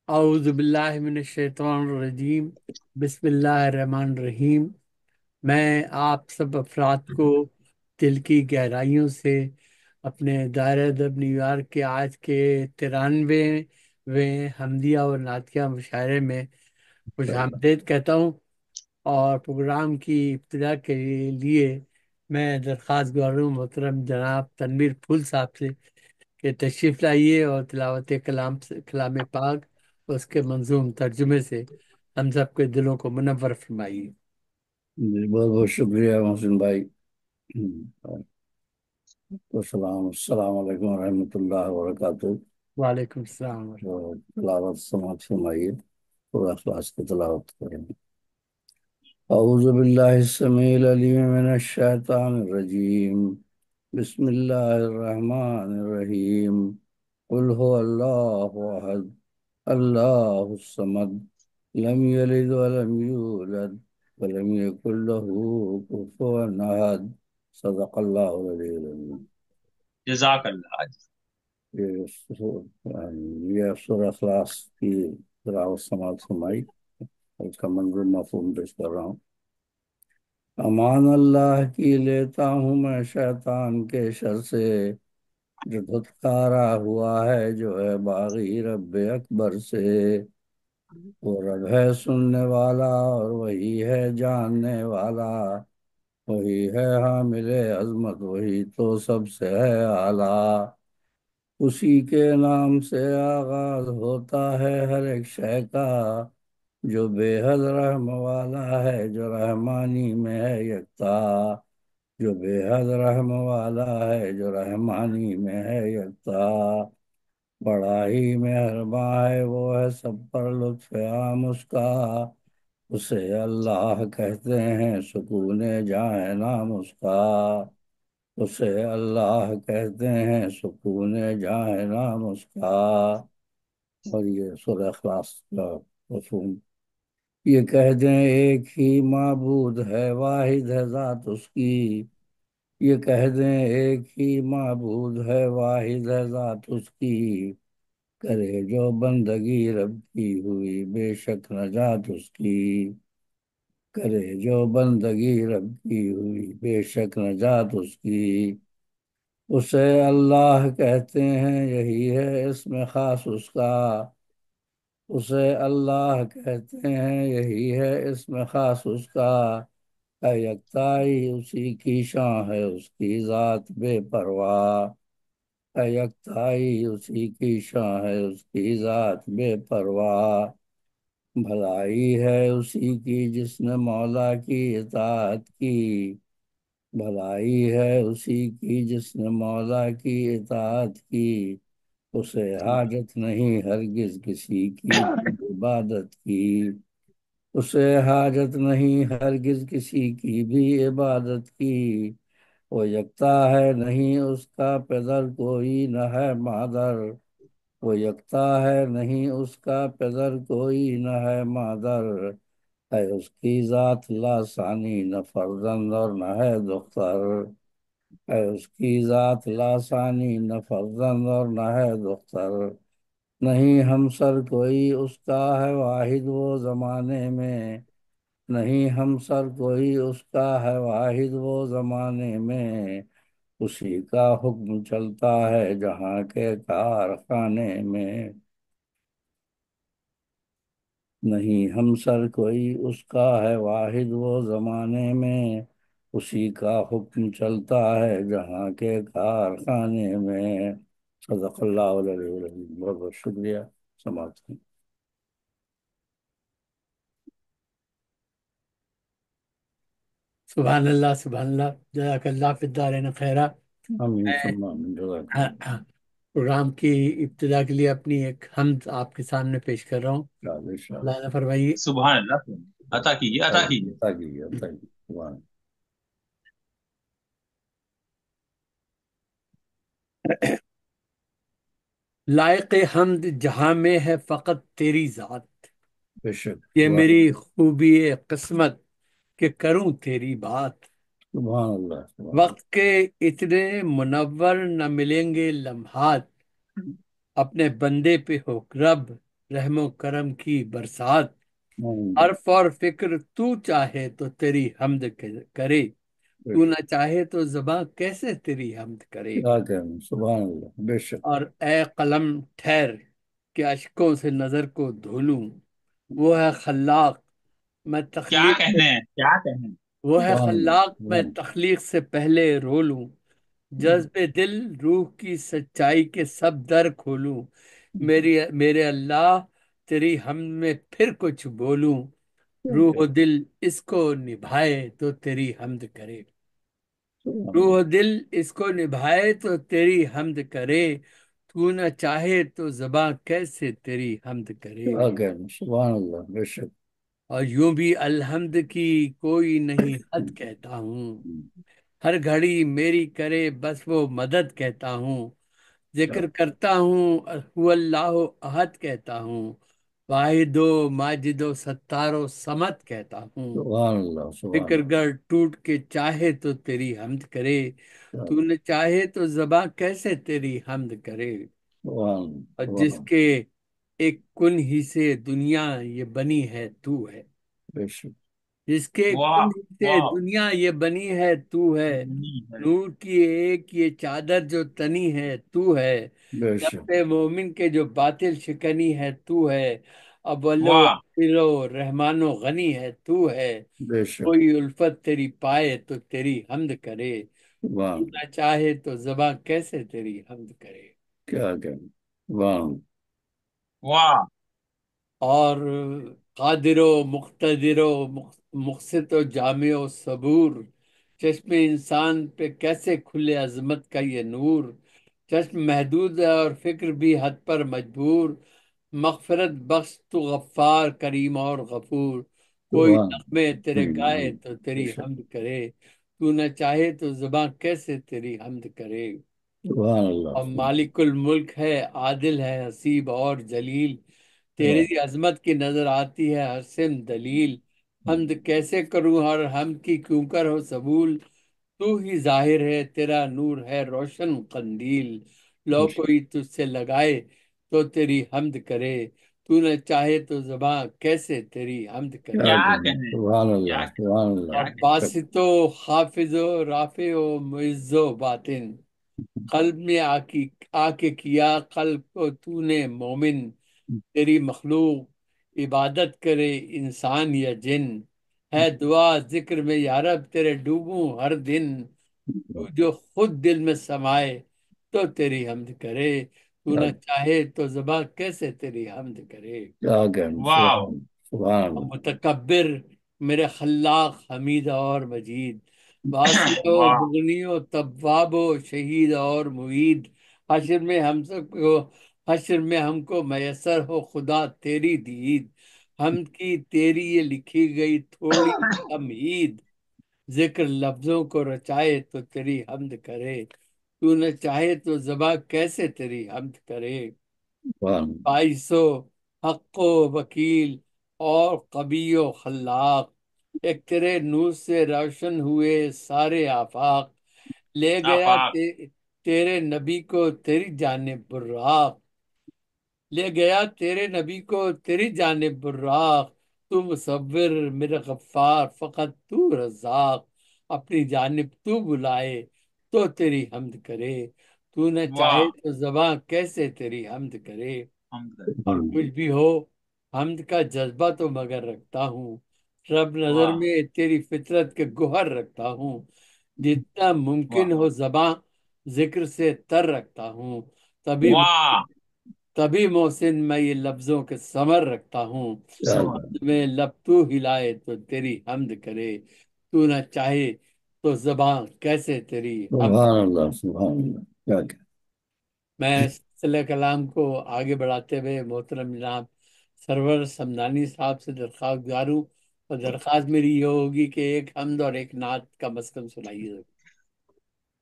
اعوذ باللہ من الشیطان الرجیم، بسم اللہ الرحمن الرحیم۔ میں آپ سب افراد کو دل کی گہرائیوں سے اپنے دائرہ ادب نیو یارک کے آج کے 93ویں حمدیہ اور نعتیہ مشاعرے میں خوش آمدید کہتا ہوں، اور پروگرام کی ابتدا کے لیے میں درخواست گزار ہوں محترم جناب تنویر پھول صاحب سے کہ تشریف لائیے اور تلاوت کلام پاک اور اس کے منظوم ترجمے سے ہم سب کے دلوں کو منور فرمائیے۔ جی بہت بہت شکریہ محسن بھائی۔ تو السلام علیکم ورحمۃ اللہ وبرکاتہ۔ وعلیکم السلام ورحمۃ تو تلاوت سماعت فرمائیے، پورا خلاص کی تلاوت کریں۔ اعوذ باللہ السمیع العلیم من الشیطان الرجیم، بسم اللہ الرحمن الرحیم۔ قل هو اللہ احد، اللہ الصمد، لم یلد ولم یولد ولم یکن له کفوا احد۔ صدق اللہ العلی العظیم۔ جزاک اللہ۔ یہ سورہ اخلاص کی تلاوت سماعت فرمائی، اس کا منظور مفہوم پیش کر رہا ہوں۔ امان اللہ کی لیتا ہوں میں شیطان کے شر سے، جو دھتکارا ہوا ہے جو ہے باغی رب اکبر سے۔ وہ رب ہے سننے والا اور وہی ہے جاننے والا، وہی ہے حامل عظمت، وہی تو سب سے ہے اعلیٰ۔ اسی کے نام سے آغاز ہوتا ہے ہر ایک شے کا، جو بے حد رحم والا ہے جو رحمانی میں ہے یکتا، جو بے حد رحم والا ہے جو رحمانی میں ہے یکتا۔ بڑا ہی مہرباں ہے وہ ہے سب پر لطف عام اس کا، اسے اللہ کہتے ہیں سکون جائے نام اس کا، اسے اللہ کہتے ہیں سکون جائے نام اس کا۔ اور یہ سورہ اخلاص کا مفہوم، یہ کہہ دیں ایک ہی معبود ہے واحد ہے ذات اس کی، یہ کہہ دیں ایک ہی معبود ہے واحد ہے ذات اس کی، کرے جو بندگی رب کی ہوئی بے شک نجات اس کی، کرے جو بندگی رب کی ہوئی بے شک نجات اس کی۔ اسے اللہ کہتے ہیں یہی ہے اسم خاص اس کا، اسے اللہ کہتے ہیں یہی ہے اسم خاص اس کا۔ ہے یکتائی اسی کی شان ہے اس کی ذات بے پرواہ، ہے یکتائی اسی کی شان ہے اس کی ذات بے پرواہ۔ بھلائی ہے اسی کی جس نے مولا کی اطاعت کی، بھلائی ہے اسی کی جس نے مولا کی اطاعت کی، اسے حاجت نہیں ہرگز کسی کی عبادت کی، اسے حاجت نہیں ہرگز کسی کی بھی عبادت کی۔ وہ یکتا ہے نہیں اس کا پدر کوئی نہ ہے مادر، وہ یکتا ہے نہیں اس کا پدر کوئی نہ ہے مادر، ہے اس کی ذات لاسانی نہ فرزند اور نہ ہے دختر، ہے اس کی ذات لاسانی نہ فرزند اور نہ ہے دختر۔ نہیں ہمسر کوئی اس کا ہے واحد وہ زمانے میں، نہیں ہمسر کوئی اس کا ہے واحد وہ زمانے میں، اسی کا حکم چلتا ہے جہاں کے کارخانے میں۔ نہیں ہمسر کوئی اس کا ہے واحد وہ زمانے میں، اسی کا حکم چلتا ہے جہاں کے کارخانے میں۔ صدق اللہ العلی العظیم۔ بہت بہت شکریہ سماعت کی۔ سبحان اللہ، سبحان اللہ، جزاک اللہ فی الدارین خیرہ۔ آمین میں ثم آمین، جزاک ہاں، اللہ۔ ہاں، پروگرام کی ابتدا کے لیے اپنی ایک حمد آپ کے سامنے پیش کر رہا ہوں۔ انشاءاللہ، اللہ فرمائیے، سبحان اللہ، عطا کیجیے عطا کیجیے۔ عطا کیجیے، عطا کیجیے، سبحان اللہ۔ لائق حمد جہاں میں ہے فقط تیری ذات، بے شک، یہ سبحان میری خوبی قسمت کہ کروں تیری بات۔ سبحان اللہ، سبحان اللہ۔ وقت کے اتنے منور نہ ملیں گے لمحات، اپنے بندے پہ ہو رب رحم و کرم کی برسات، ہوں، حرف اور فکر تو چاہے تو تیری حمد کرے، تو نہ چاہے تو زباں کیسے تیری حمد کرے۔ کیا کہنا، سبحان اللہ، بے شک۔ اور اے قلم ٹھہر کہ اشکوں سے نظر کو دھو لوں، وہ ہے خلاق میں کیا تخلیق سے کہنے ہیں، کیا کہنے ہیں۔ وہ ہے سبحان اللہ، خلاق میں سبحان تخلیق سے پہلے رو لوں، اللہ۔ جذبے دل روح کی سچائی کے سب در کھولوں، میرے اللہ تیری ہم میں پھر کچھ بولوں، روح و دل اس کو نبھائے تو تیری حمد کرے، سبحان روح اللہ، و دل اس کو نبھائے تو تیری حمد کرے، تو نہ چاہے تو زباں کیسے تیری حمد کرے۔ کیا کہنا، سبحان اللہ، بے شک۔ اور یوں بھی الحمد کی کوئی نہیں حد کہتا ہوں، ہر گھڑی میری کرے بس وہ مدد کہتا ہوں، ذکر کرتا ہوں هو اللہ احد کہتا ہوں، واحد و ماجد و ستار و صمد کہتا ہوں، سبحان اللہ، سبحان فکر اللہ، گر ٹوٹ کے چاہے تو تیری حمد کرے، سبحان تو نے چاہے تو زباں کیسے تیری حمد کرے۔ اللہ، اور جس سبحان، کے ایک کن ہی سے دنیا یہ بنی ہے تو ہے، بے شک، جس کے واہ، کن ہی سے واہ، دنیا یہ بنی ہے تو ہے، بنی ہے، نور کی ایک یہ چادر جو تنی ہے تو ہے، بے شک، نفع مومن کے جو باطل شکنی ہے تو ہے، اول و واہ، آخر و رحمان و غنی ہے تو ہے، بے شک، کوئی الفت تیری پائے تو تیری حمد کرے، تو سبحان، نہ چاہے تو زباں کیسے تیری حمد کرے۔ کیا کہنا، سبحان، واہ، اور قادر و مقتدر و مقسط و جامع و صبور، چشم انسان پہ کیسے کھلے عظمت کا یہ نور، چشم محدود ہے اور فکر بھی حد پر مجبور، مغفرت بخش تو غفار کریم اور غفور، کوئی سبحان، نغمے تیرے گائے تو بے تیری شک، حمد کرے، تو نہ چاہے تو زباں کیسے تیری حمد کرے۔ سبحان اللہ، اور مالک الملک ہے، عادل ہے، حسیب اور جلیل، تیری سبحان، عظمت کی نظر آتی ہے ہر سم دلیل، حمد کیسے کروں اور حمد کی کیوں کر ہو سبول، تو ہی ظاہر ہے تیرا نور ہے روشن قندیل، لو بے شک، کوئی تجھ سے لگائے تو تیری حمد کرے، تو نہ چاہے تو زباں کیسے تیری حمد کرے۔ کیا کیا کہنا، کہنے ہیں، سبحان کیا اللہ، کہنے سبحان ہیں، اللہ، کیا اور بے کہنے شک، باسط و حافظ و رافع و معز و باطن، قلب میں آ کے کیا قلب کو تو نے مومن، تیری مخلوق عبادت کرے انسان یا جن، ہے دعا ذکر میں یارب تیرے ڈوبوں ہر دن، تو جو خود دل میں سمائے تو تیری حمد کرے، تو کیا نہ چاہے تو زباں کیسے تیری حمد کرے۔ کیا کہنا، واہ، سبحان، سبحان اور اللہ، متکبر میرے خلاق حمید اور مجید، واسع و واہ، مغنی و تواب و شہید اور معید، حشر میں ہم سب کو حشر میں ہم کو میسر ہو خدا تیری دید، ہم کی تیری یہ لکھی گئی تھوڑی تمہید، ذکر لفظوں کو رچائے تو تیری حمد کرے، تو نہ چاہے تو زباں کیسے تیری حمد کرے۔ سبحان، بائیسو حق و وکیل اور قبی و خلاق، ایک تیرے نور سے روشن ہوئے سارے آفاق، لے گیا آفاق، تیرے نبی کو تیری جانب براق، لے گیا تیرے نبی کو تیری جانب براق، تو مصور میرے غفار فقط تو رزاق، اپنی جانب تو بلائے تو تیری حمد کرے، تو نہ چاہے واہ، تو زباں کیسے تیری حمد کرے۔ حمد اور سبحان کچھ بھی ہو حمد کا جذبہ تو مگر رکھتا ہوں، رب نظر واہ، میں تیری فطرت کے گوہر رکھتا ہوں، جتنا واہ، ممکن ہو زباں ذکر سے تر رکھتا ہوں، تبھی واہ، تبھی محسن میں یہ لفظوں کے ثمر رکھتا ہوں، کیا سبحان، کہنا، میں لب تو ہلائے تو تیری حمد کرے، تو نہ چاہے تو زباں کیسے تیری حمد۔ سبحان اللہ، سبحان اللہ، کیا کہنا، میں سلسلہ کلام کو آگے بڑھاتے ہوئے محترم جناب سرور سمدانی صاحب سے درخواست گزار ہوں، اور درخواست میری یہ ہوگی کہ ایک حمد اور ایک نعت کا مسکن سنائیے ضرور۔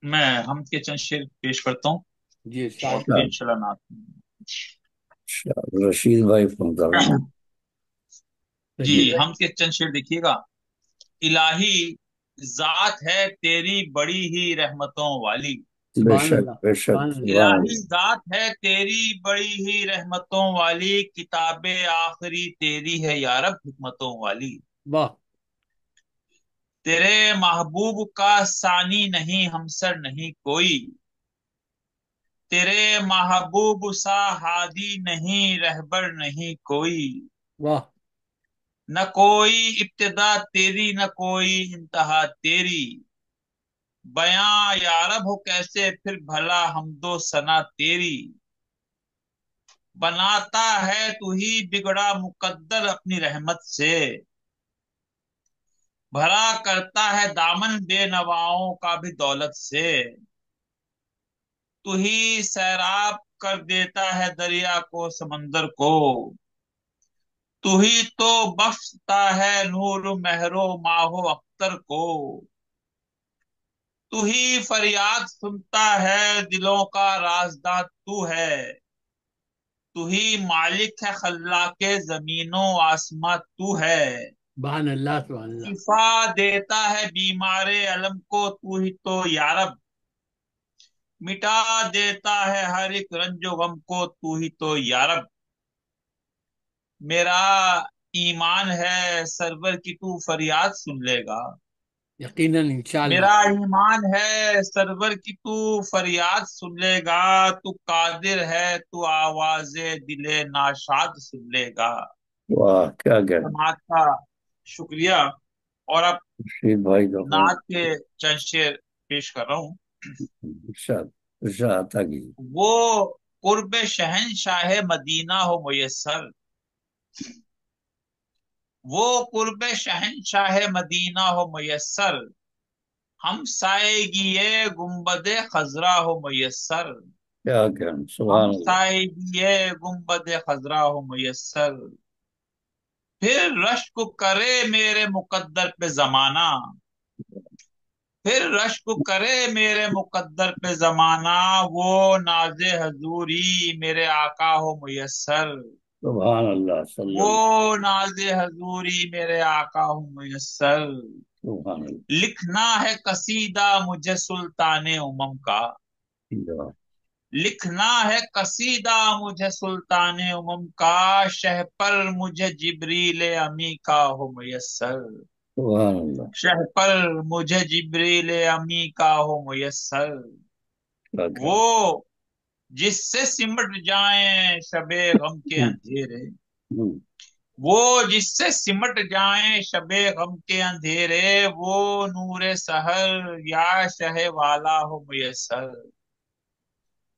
میں حمد کے چند شعر پیش کرتا ہوں جی اور ارشاد پھر کیجیے۔ انشاءاللہ نعت۔ رشید بھائی فون کر رہے ہیں۔ جی، رشید بھائی۔ حمد کے چند شعر دیکھیے گا۔ الہی ذات ہے تیری بڑی ہی رحمتوں والی، سبحان اللہ بے شک سبحان اللہ سبحان الہی اللہ۔ ذات ہے تیری بڑی ہی رحمتوں والی، کتاب آخری تیری ہے یارب حکمتوں والی، واہ تیرے محبوب کا ثانی نہیں ہمسر نہیں کوئی، تیرے محبوب سا ہادی نہیں رہبر نہیں کوئی، واہ نہ کوئی ابتدا تیری نہ کوئی انتہا تیری، بیاں یارب ہو کیسے پھر بھلا حمد و ثنا تیری، بناتا ہے تو ہی بگڑا مقدر اپنی رحمت سے، بھرا کرتا ہے دامن بے نواؤں کا بھی دولت سے، تو ہی سیراب کر دیتا ہے دریا کو سمندر کو، تو ہی تو بخشتا ہے نور مہر و ماہ و اختر کو، تو ہی فریاد سنتا ہے دلوں کا رازداں تو ہے، تو ہی مالک ہے خلاق زمین و آسماں تو ہے، سبحان اللہ سبحان اللہ شفا دیتا ہے بیمار علم کو تو ہی تو یارب، مٹا دیتا ہے ہر ایک رنج و غم کو تو ہی تو یارب، میرا ایمان ہے سرور کی تو فریاد سن لے گا، یقیناً انشاءاللہ میرا ایمان ہے سرور کی تو فریاد سن لے گا، تو قادر ہے تو آواز دل ناشاد سن لے گا، واہ کیا گیا سماعت کا شکریہ۔ اور اب رشید بھائی کا فون۔ نعت کے چند شعر پیش کر رہا ہوں۔ ارشاد ارشاد عطا کیجیے۔ وہ قرب شہنشاہ مدینہ ہو میسر، وہ قرب شہنشاہ مدینہ ہو میسر، ہم سائے گنبد خضرا ہو میسر، کیا کیا ہم سبحان اللہ۔ سائے گنبد خضرا ہو میسر، پھر رشک کرے میرے مقدر پہ زمانہ، پھر رشک کرے میرے مقدر پہ زمانہ، وہ ناز حضوری میرے آقا ہو میسر، سبحان اللہ صلی وہ اللہ ناز حضوری میرے آقا ہو میسر، سبحان لکھنا ہے قصیدہ مجھے سلطان امم کا، اللہ لکھنا ہے قصیدہ مجھے سلطان امم کا، شہ پر مجھے جبریل امی کا ہو میسر، سبحان اللہ۔ شہ پر مجھے جبریل امی کا ہو میسر، کیا کیا وہ جس سے سمٹ جائیں شب غم کے اندھیرے، وہ جس سے سمٹ جائیں شب غم کے اندھیرے، وہ نور سحر یا شہ والا ہو میسر،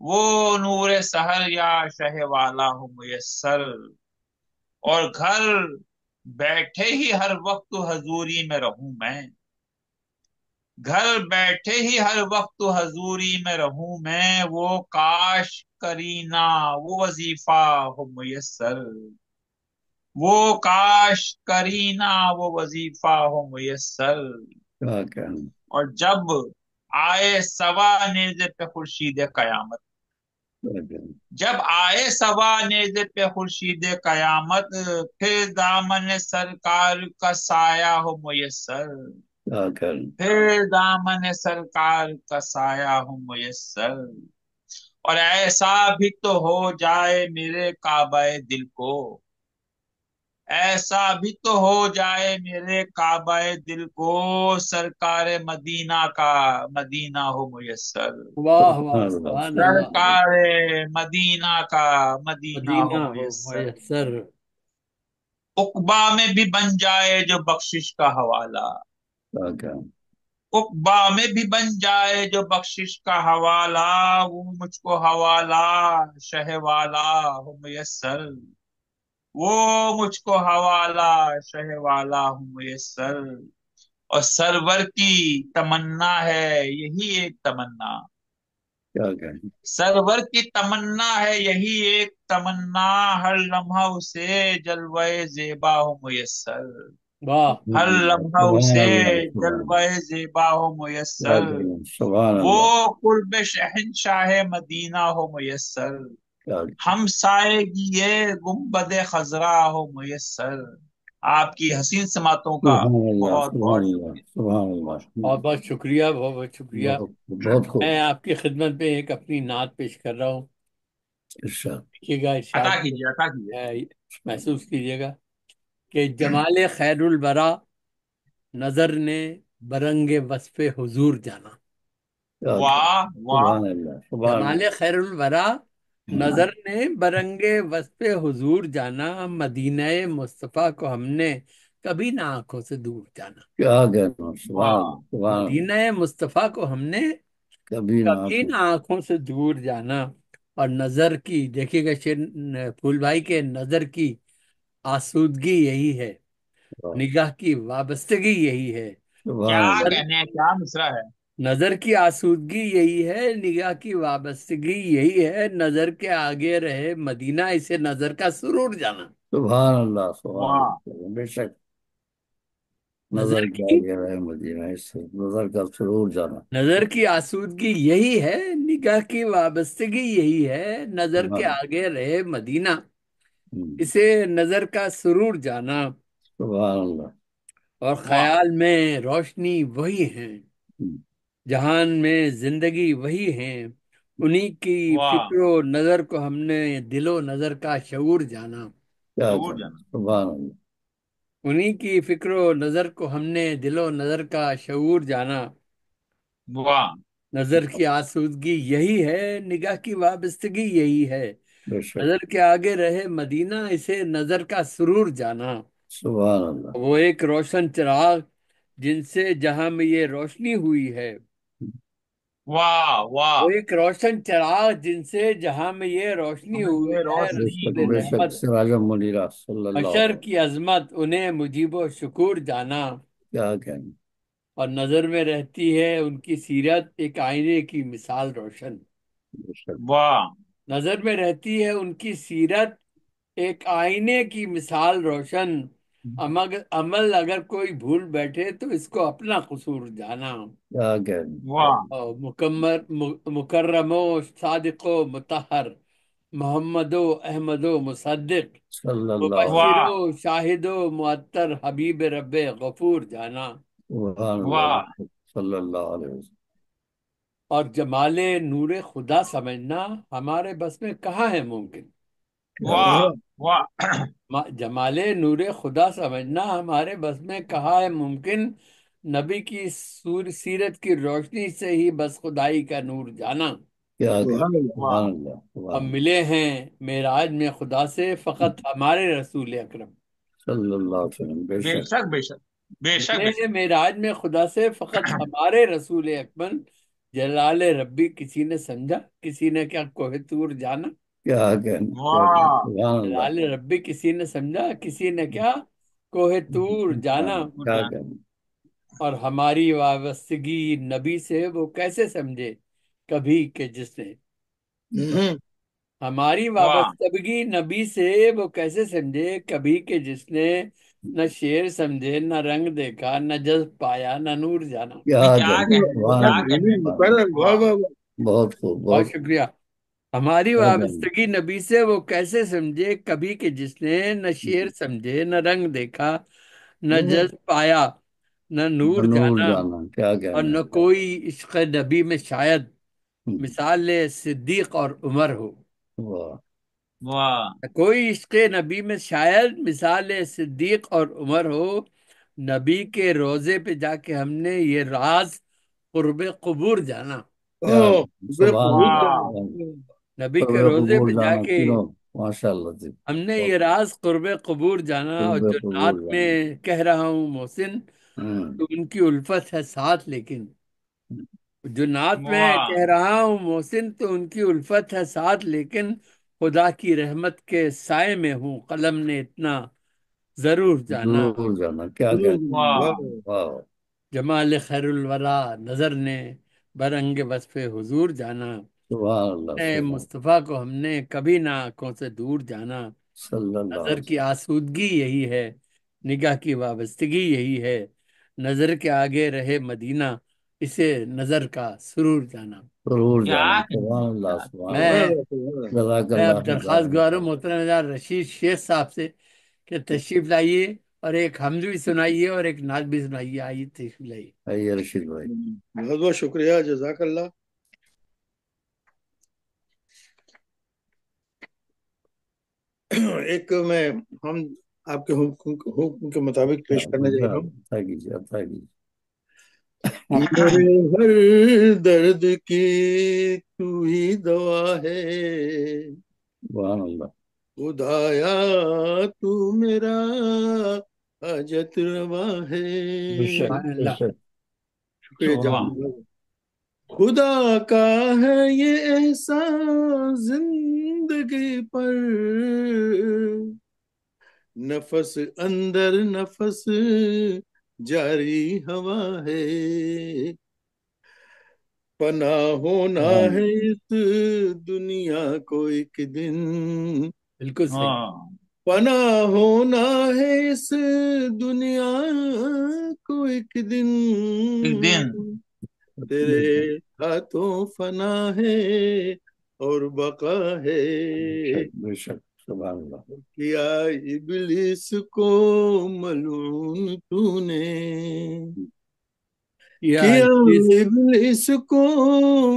وہ نور سحر یا شہ والا ہو میسر، اور گھر بیٹھے ہی ہر وقت حضوری میں رہوں میں، گھر بیٹھے ہی ہر وقت حضوری میں رہوں میں، وہ کاش کرینا وہ وظیفہ ہو میسر، وہ کاش کرینا وہ وظیفہ ہو میسر، کیا اور جب آئے سوا نیزے پہ خورشید قیامت، کیا جب آئے سوا نیزے پہ خورشید قیامت، پھر دامن سرکار کا سایہ ہو میسر، کیا پھر دامن سرکار کا سایہ ہو میسر، اور ایسا بھی تو ہو جائے میرے کعبہ دل کو، ایسا بھی تو ہو جائے میرے کعبہ دل کو، سرکار مدینہ کا مدینہ ہو میسر، واہ واہ سبحان اللہ سبحان اللہ سبحان سرکار مدینہ کا مدینہ ہو مدینہ ہو میسر، میسر عقبہ میں بھی بن جائے جو بخشش کا حوالہ، اللہ کیا عقبہ میں بھی بن جائے جو بخشش کا حوالہ، وہ مجھ کو حوالہ شہ والا ہو میسر، وہ مجھ کو حوالہ شہ والا ہو میسر، اور سرور کی تمنا ہے یہی ایک تمنا، کیا سرور کی تمنا ہے یہی ایک تمنا، ہر لمحہ اسے جلوہ زیبا ہو میسر، واہ ہر لمحہ سبحان اسے اللہ سبحان جلوہ زیبا ہو میسر، سبحان وہ اللہ قرب شہنشاہ مدینہ ہو میسر، کیا ہم سائے گی گنبد خضرا ہو میسر، آپ کی حسین سماعتوں کا سبحان اللہ، بہت سبحان بہت اللہ، شکریہ. سبحان اللہ. بہت بہت شکریہ، بہت بہت شکریہ. بہت بہت خوب. میں آپ کی خدمت میں ایک اپنی نعت پیش کر رہا ہوں. ارشاد. دیکھیے گا، ارشاد عطا کیجیے، عطا کیجیے. محسوس کیجیے گا کہ جمال خیر الورا نظر نے برنگ وصف حضور جانا. کیا کہنا. واہ واہ. سبحان اللہ، سبحان جمال اللہ. خیر الورا ہاں، نظر نے برنگ وصف حضور جانا، مدینہ مصطفیٰ کو ہم نے کبھی نہ آنکھوں سے دور جانا. کیا کہنا. سبحان واہ اللہ، سبحان اللہ. مدینہ مصطفیٰ کو ہم نے کبھی نہ کبھی آنکھوں. نہ آنکھوں سے دور جانا. اور نظر کی، دیکھیے گا شیر پھول بھائی کے، نظر کی آسودگی یہی ہے، نگاہ کی وابستگی یہی ہے. سبحان کیا اللہ. نظر کہنے ہیں، کیا مصرا ہے. نظر کی آسودگی یہی ہے، نگاہ کی وابستگی یہی ہے، نظر کے آگے رہے مدینہ، اسے نظر کا سرور جانا. سبحان اللہ، سبحان واہ اللہ. بے شک. نظر نظر کیا کی گیا ہے مدینہ، اس سے نظر کا سرور جانا. نظر کی آسودگی یہی ہے، نگاہ کی وابستگی یہی ہے، نظر کے سبحان آگے رہے مدینہ، اللہ. اسے نظر کا سرور جانا. سبحان اللہ. اور واہ خیال میں روشنی وہی ہیں، جہان میں زندگی وہی ہیں، انہی کی واہ. فکر و نظر کو ہم نے دل و نظر کا شعور جانا. کیا ضرور کہنا. جانا. سبحان اللہ. انہی کی فکر و نظر کو ہم نے دل و نظر کا شعور جانا. واہ. نظر کی آسودگی یہی ہے، نگاہ کی وابستگی یہی ہے، بے شک. نظر کے آگے رہے مدینہ، اسے نظر کا سرور جانا. سبحان اللہ. وہ ایک روشن چراغ جن سے جہاں میں یہ روشنی ہوئی ہے، واہ واہ. وہ ایک روشن چراغ جن سے جہاں میں یہ روشنی ہمیں ہوئی یہ ہے، بے روشنی شک، رسول بے ہوئی. شک. رحمت سراج منیرہ صلی اللہ حشر علیہ. کی عظمت، انہیں مجیب و شکور جانا. کیا کہنا. اور نظر میں رہتی ہے ان کی سیرت، ایک آئینے کی مثال روشن. بے شک. واہ نظر میں رہتی ہے ان کی سیرت، ایک آئینے کی مثال روشن. عمل اگر کوئی بھول بیٹھے تو اس کو اپنا قصور جانا. کیا کہنا. واہ. اور مکرم و صادق و مطہر، محمد و احمد و مصدق، صلی اللہ علیہ. مبشر واہ و شاہد و معطر، حبیب رب غفور جانا. سبحان واہ. اللہ. صلی اللہ علیہ وسلم. اور جمال نور خدا سمجھنا ہمارے بس میں کہاں ہے ممکن. کیا واہ کہنا. واہ. جمال نور خدا سمجھنا ہمارے بس میں کہاں ہے ممکن، نبی کی سیرت کی روشنی سے ہی بس خدائی کا نور جانا. کیا کہنا. سبحان اللہ. سبحان واہ. اللہ، ہم سبحان اللہ. ملے ہیں معراج میں خدا سے، فقط ہمارے رسول اکرم. صلی اللہ علیہ وسلم. بے بے شک. شک بے شک. بے شک ملے بے ہیں شک. معراج میں خدا سے، فقط ہمارے رسول اکمل. جلال ربی کسی نے سمجھا، کسی نے کیا کوہ طور جانا. کیا کہنا. کیا کہنا. واہ. سبحان اللہ. جلال ربی کسی نے سمجھا، کسی نے کیا کوہ طور جانا. وہ کیا جانا. کہنا. اور ہماری وابستگی نبی سے وہ کیسے سمجھے کبھی کہ جس نے، ہماری واہ وابستگی نبی سے وہ کیسے سمجھے کبھی کہ جس نے نہ شعر سمجھے، نہ رنگ دیکھا، نہ جذب پایا، نہ نور جانا. کیا نہیں، کیا کہنا. کہنے ہیں، سبحان کیا اللہ، کہنے ہیں. سبحان اللہ. واہ بہت خوب، بہت بہت خوب. شکریہ. ہماری کیا کہنا. وابستگی نبی سے وہ کیسے سمجھے کبھی کہ جس نے نہ شعر سمجھے، نہ رنگ دیکھا، نہ جذب پایا، نہ نور نور جانا. جانا. کیا اور کہنا. نہ کوئی عشق نبی میں شاید مثال صدیق اور عمر ہو. واہ. واہ. کوئی عشق نبی میں شاید مثال صدیق اور عمر ہو. نبی کے روضے پہ جا کے ہم نے یہ راز قرب قبور جانا. کیا. سبحان اللہ، واہ. سبحان اللہ. نبی کے قبر روضے قبور پہ جا جانا کے تینوں. ماشاء اللہ جی. ہم نے یہ راز قرب قبور جانا. اور قرب جو قبور نعت میں جانا. کہہ رہا ہوں محسن، تو ان کی الفت ہے ساتھ، لیکن جو نعت میں واہ. کہہ رہا ہوں محسن، تو ان کی الفت ہے ساتھ، لیکن خدا کی رحمت کے سائے میں ہوں، قلم نے اتنا ضرور جانا. ضرور جانا. کیا کہنا. واہ واہ. جمال خیر الورا نظر نے برنگ وصف حضور جانا. سبحان اللہ، اے سبحان. مصطفیٰ کو ہم نے کبھی نہ آنکھوں سے دور جانا. صلی اللہ نظر علیہ کی وسلم. آسودگی یہی ہے، نگاہ کی وابستگی یہی ہے، نظر کے آگے رہے مدینہ، اسے نظر کا سرور جانا. ضرور کیا جانا. کہنے سبحان ہیں، اللہ، کیا. سبحان میں اللہ. جزاک میں اب اللہ درخواست خیر. گزار ہوں محترم جناب رشید شیخ صاحب سے کہ تشریف لائیے اور ایک حمد بھی سنائیے اور ایک نعت بھی سنائیے، آئیے تشریف لائیے۔ آئیے رشید بھائی۔ بہت بہت شکریہ، جزاک اللہ۔ ایک میں ہم آپ کے حکم کے مطابق پیش کرنے جا رہا ہوں۔ عطا کیجیے، عطا کیجیے۔ میرے ہر درد کی تو ہی دوا ہے، سبحان اللہ۔ خدایا تو میرا حاجت روا ہے۔ بے شک، سبحان بے اللہ۔ شک۔ شکریہ جزاک اللہ۔ خدا کا ہے یہ احسان زندگی پر، نفس اندر نفس جاری ہوا ہے، پناہ ہونا ہے اس دنیا کو ایک دن، بالکل صحیح۔ پناہ ہونا ہے اس دنیا کو ایک دن، تیرے ہاتھوں فنا ہے اور بقا ہے، بے شک، سبحان اللہ۔ کیا ابلیس کو ملعون تو نے، کیا کیا ابلیس ابلیس کو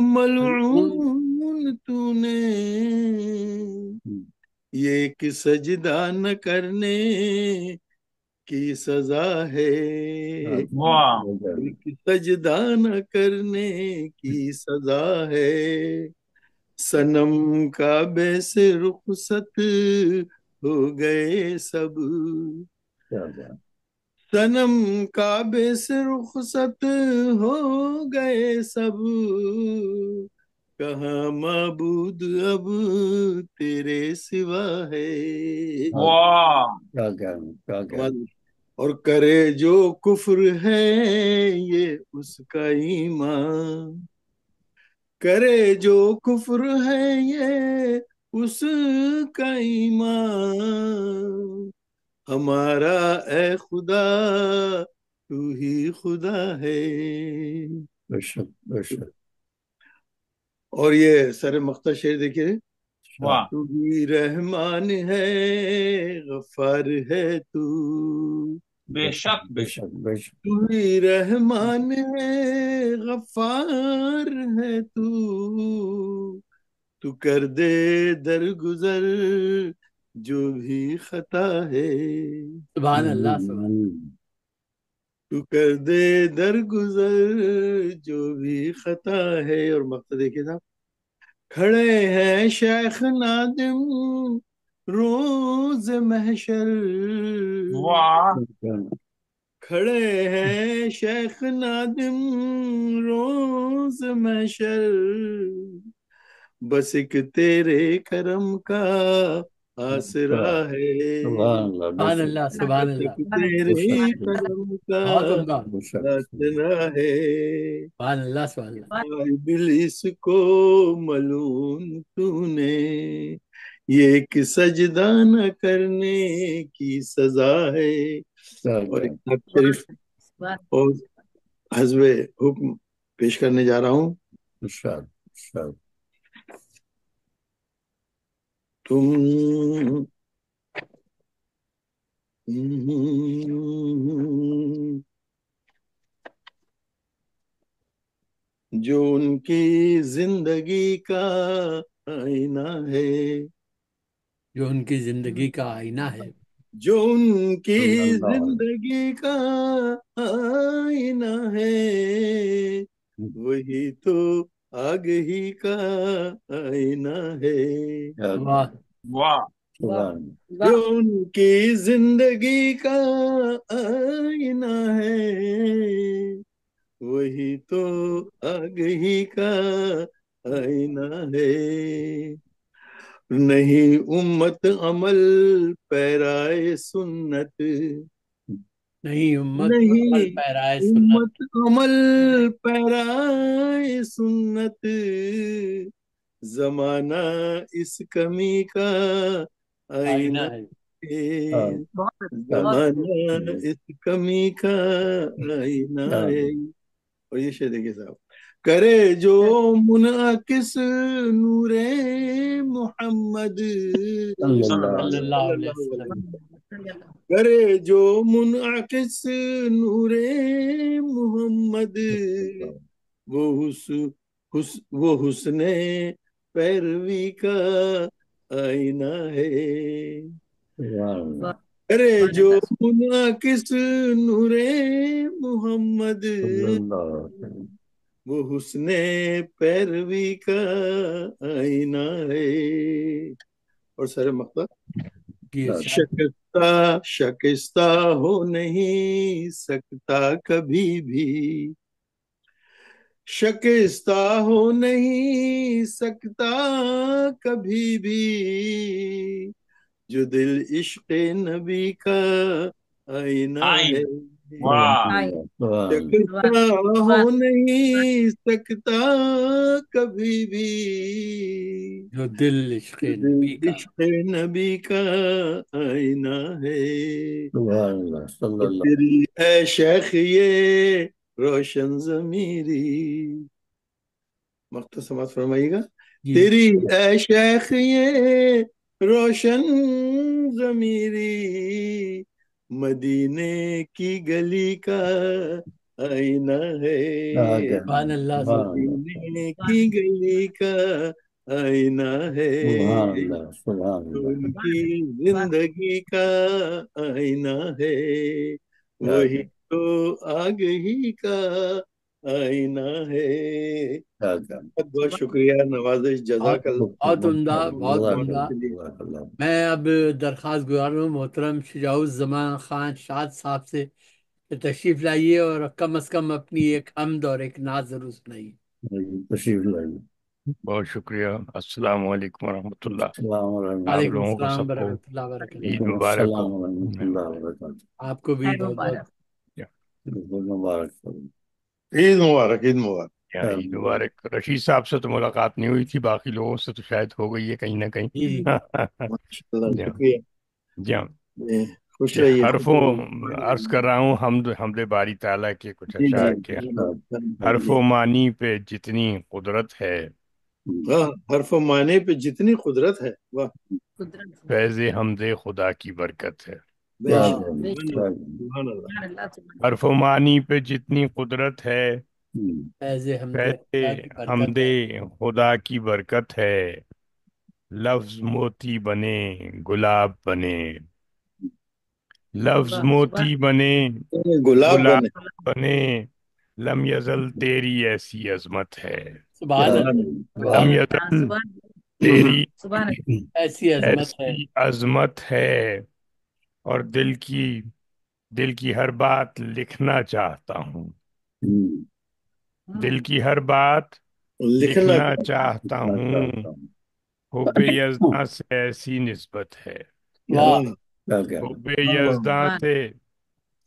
ملعون تو نے، یہ کہ سجدہ نہ کرنے کی سزا ہے، کہ سجدہ نہ کرنے کی سزا ہے، صنم کعبے سے رخصت ہو گئے سب، صنم کعبے سے رخصت ہو گئے سب، کہاں معبود اب تیرے سوا ہے۔ اور کرے جو کفر ہے یہ اس کا ایمان، کرے جو کفر ہے یہ اس کا ایمان، ہمارا اے خدا تو ہی خدا ہے۔ بے شک، بے شک۔ اور یہ سر مقطع شعر دیکھیے، تو ہی رحمان ہے غفار ہے تو، بے شک بے شک، بے شک۔ تو ہی رحمان ہے غفار ہے تو کر دے درگزر جو بھی خطا ہے، سبحان اللہ، سبحان اللہ۔ تو کر دے درگزر جو بھی خطا ہے۔ اور مقصد دیکھیے صاحب، کھڑے ہیں شیخ نادم روز محشر، کھڑے ہیں شیخ نادم روز محشر، بس ایک تیرے کرم کا آسرا ہے، سبحان اللہ، بے سبحان شک، اللہ، سبحان بس ایک اللہ۔ تیرے کرم کا بہت عمدہ۔ بے شک۔ آسرا ہے، سبحان اللہ، سبحان اللہ۔ ابلیس کو ملعون تو نے، یہ کہ سجدہ نہ کرنے کی سزا ہے۔ اور ایک نعت شریف اور حزب حکم پیش کرنے جا رہا ہوں۔ ارشاد، ارشاد۔ تم جو ان کی زندگی کا آئینہ ہے، جو ان کی زندگی کا آئینہ ہے، جو ان کی صلی اللہ علیہ زندگی کا آئینہ ہے، وہی تو آگہی کا آئینہ ہے، واہ، سبحان جو ان کی زندگی کا آئینہ ہے، وہی تو آگہی کا آئینہ ہے، نہیں امت عمل پیرائے سنت، نہیں امت نہیں عمل پیرائے سنت، امت عمل پیرائے سنت، زمانہ اس کمی کا آئینہ آئینہ ہے۔ ہے، زمانہ اس کمی کا آئینہ ہے۔ اور یہ شعر دیکھیے صاحب، کرے جو منعکس نور محمد صلی اللہ صلی علیہ اللہ صلی علیہ اللہ وسلم. علیہ وسلم، کرے جو منعکس نور محمد، وسلم. وہ وہ حسن پیروی کا آئینہ ہے. سبحان اللہ. کرے جو منعکس نور محمد، صلی اللہ علیہ وسلم. وہ حسن پیروی کا آئینہ ہے. اور سارے مقطع، جی ارشاد. شکستہ شکستہ ہو نہیں سکتا کبھی بھی، شکستہ ہو نہیں سکتا کبھی بھی، جو دل عشق نبی کا آئینہ آئین. ہے. واہ. سبحان اللہ. سبحان اللہ. شکستہ ہو نہیں سکتا کبھی بھی، جو دل عشق جو نبی دل کا. عشق نبی کا آئینہ ہے. سبحان اللہ. صلی اور اللہ. تیری اے شیخ یہ روشن ضمیری، مختصر سماعت فرمائیے گا. جی تیری اے شیخ یہ روشن ضمیری، مدینے کی گلی کا آئینہ ہے. سبحان اللہ. سبحان اللہ. مدینے کی گلی کا آئینہ ہے. سبحان اللہ. سبحان اللہ. ان کی زندگی کا آئینہ ہے. وہی تو آگہی کا آئینہ ہے. بہت بہت شکریہ، نوازش، بہت جزاک اللہ. بہت عمدہ, بہت عمدہ. جزاک اللہ. میں اب درخواست گزار ہوں محترم شجاع الزمان خان شاد صاحب سے کہ تشریف لائیے اور کم از کم اپنی ایک حمد اور ایک نعت ضرور سنائیے. تشریف لائیے. بہت شکریہ. السلام علیکم ورحمۃ اللہ. السلام علیکم. آپ وعلیکم لوگوں کو السلام سب کو ورحمۃ اللہ وبرکاتہ. عید وعلیکم مبارک ہو. السلام ورحمۃ اللہ وبرکاتہ. آپ کو بھی بہت بہت بالکل مبارک ہو. عید مبارک، عید مبارک. عید مبارک. رشید صاحب سے تو ملاقات نہیں ہوئی تھی، باقی لوگوں سے تو شاید ہو گئی ہے کہیں نہ کہیں. جی جی. ماشاء اللہ، جی شکریہ. جی ہاں. خوش رہیے. حرفوں عرض کر رہا ہوں حمد باری تعالیٰ کے کچھ جی اشعار جی کے. جی. حرف و معنی پہ جتنی قدرت ہے، ہاں، حرف و معنی پہ جتنی قدرت ہے، واہ. فیض حمد خدا کی برکت ہے. بے شک. سبحان اللہ. حرف و معنی پہ جتنی قدرت ہے، فیض حمد فیض خدا کی برکت حمد ہے. خدا کی برکت ہے. لفظ موتی بنے گلاب بنے، لفظ موتی بنے گلاب گلاب بنے. بنے، لم یزل تیری ایسی عظمت ہے. سبحان اللہ. لم سبحان اللہ. یزل تیری ایسی عظمت ہے. ایسی عظمت ہے. اور دل کی ہر بات لکھنا چاہتا ہوں، دل کی ہر بات لکھنا. لکھنا چاہتا ہوں. حب یزداں سے ایسی نسبت ہے، واہ. حب یزداں سے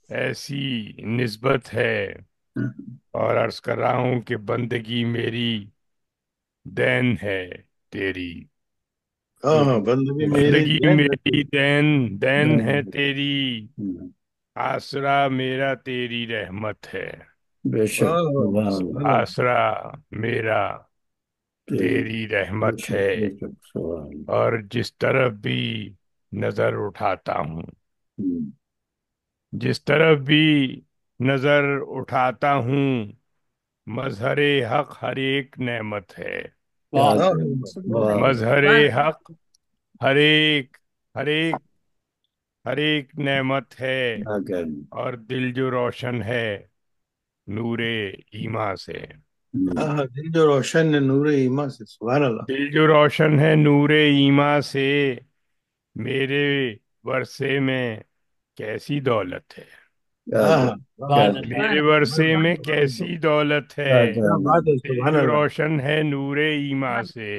ایسی نسبت ہے. اور عرض کر رہا ہوں کہ بندگی میری دین ہے تیری، ہاں ہاں، بندگی میری بندگی دین ہے. میری دین ہے تیری. آسرا میرا تیری رحمت ہے، بے شک. سبحان اللہ. آسرا میرا تیری رحمت ہے. اور جس طرف بھی نظر اٹھاتا ہوں، جس طرف بھی نظر اٹھاتا ہوں، مظہر حق ہر ایک نعمت ہے. واہ. مظہر حق ہر ایک ہر ایک ہر ایک نعمت ہے. اور دل جو روشن ہے نور ایمان سے، ہاں، دل جو روشن ہے نور ایمان سے. سبحان اللہ. دل جو روشن ہے نور ایمان سے، میرے ورثے میں کیسی دولت ہے، ہاں، سبحان اللہ. میرے ورثے میں کیسی دولت ہے. کیا بات ہے. دل سبحان جو اللہ. روشن ہے نور ایمان سے،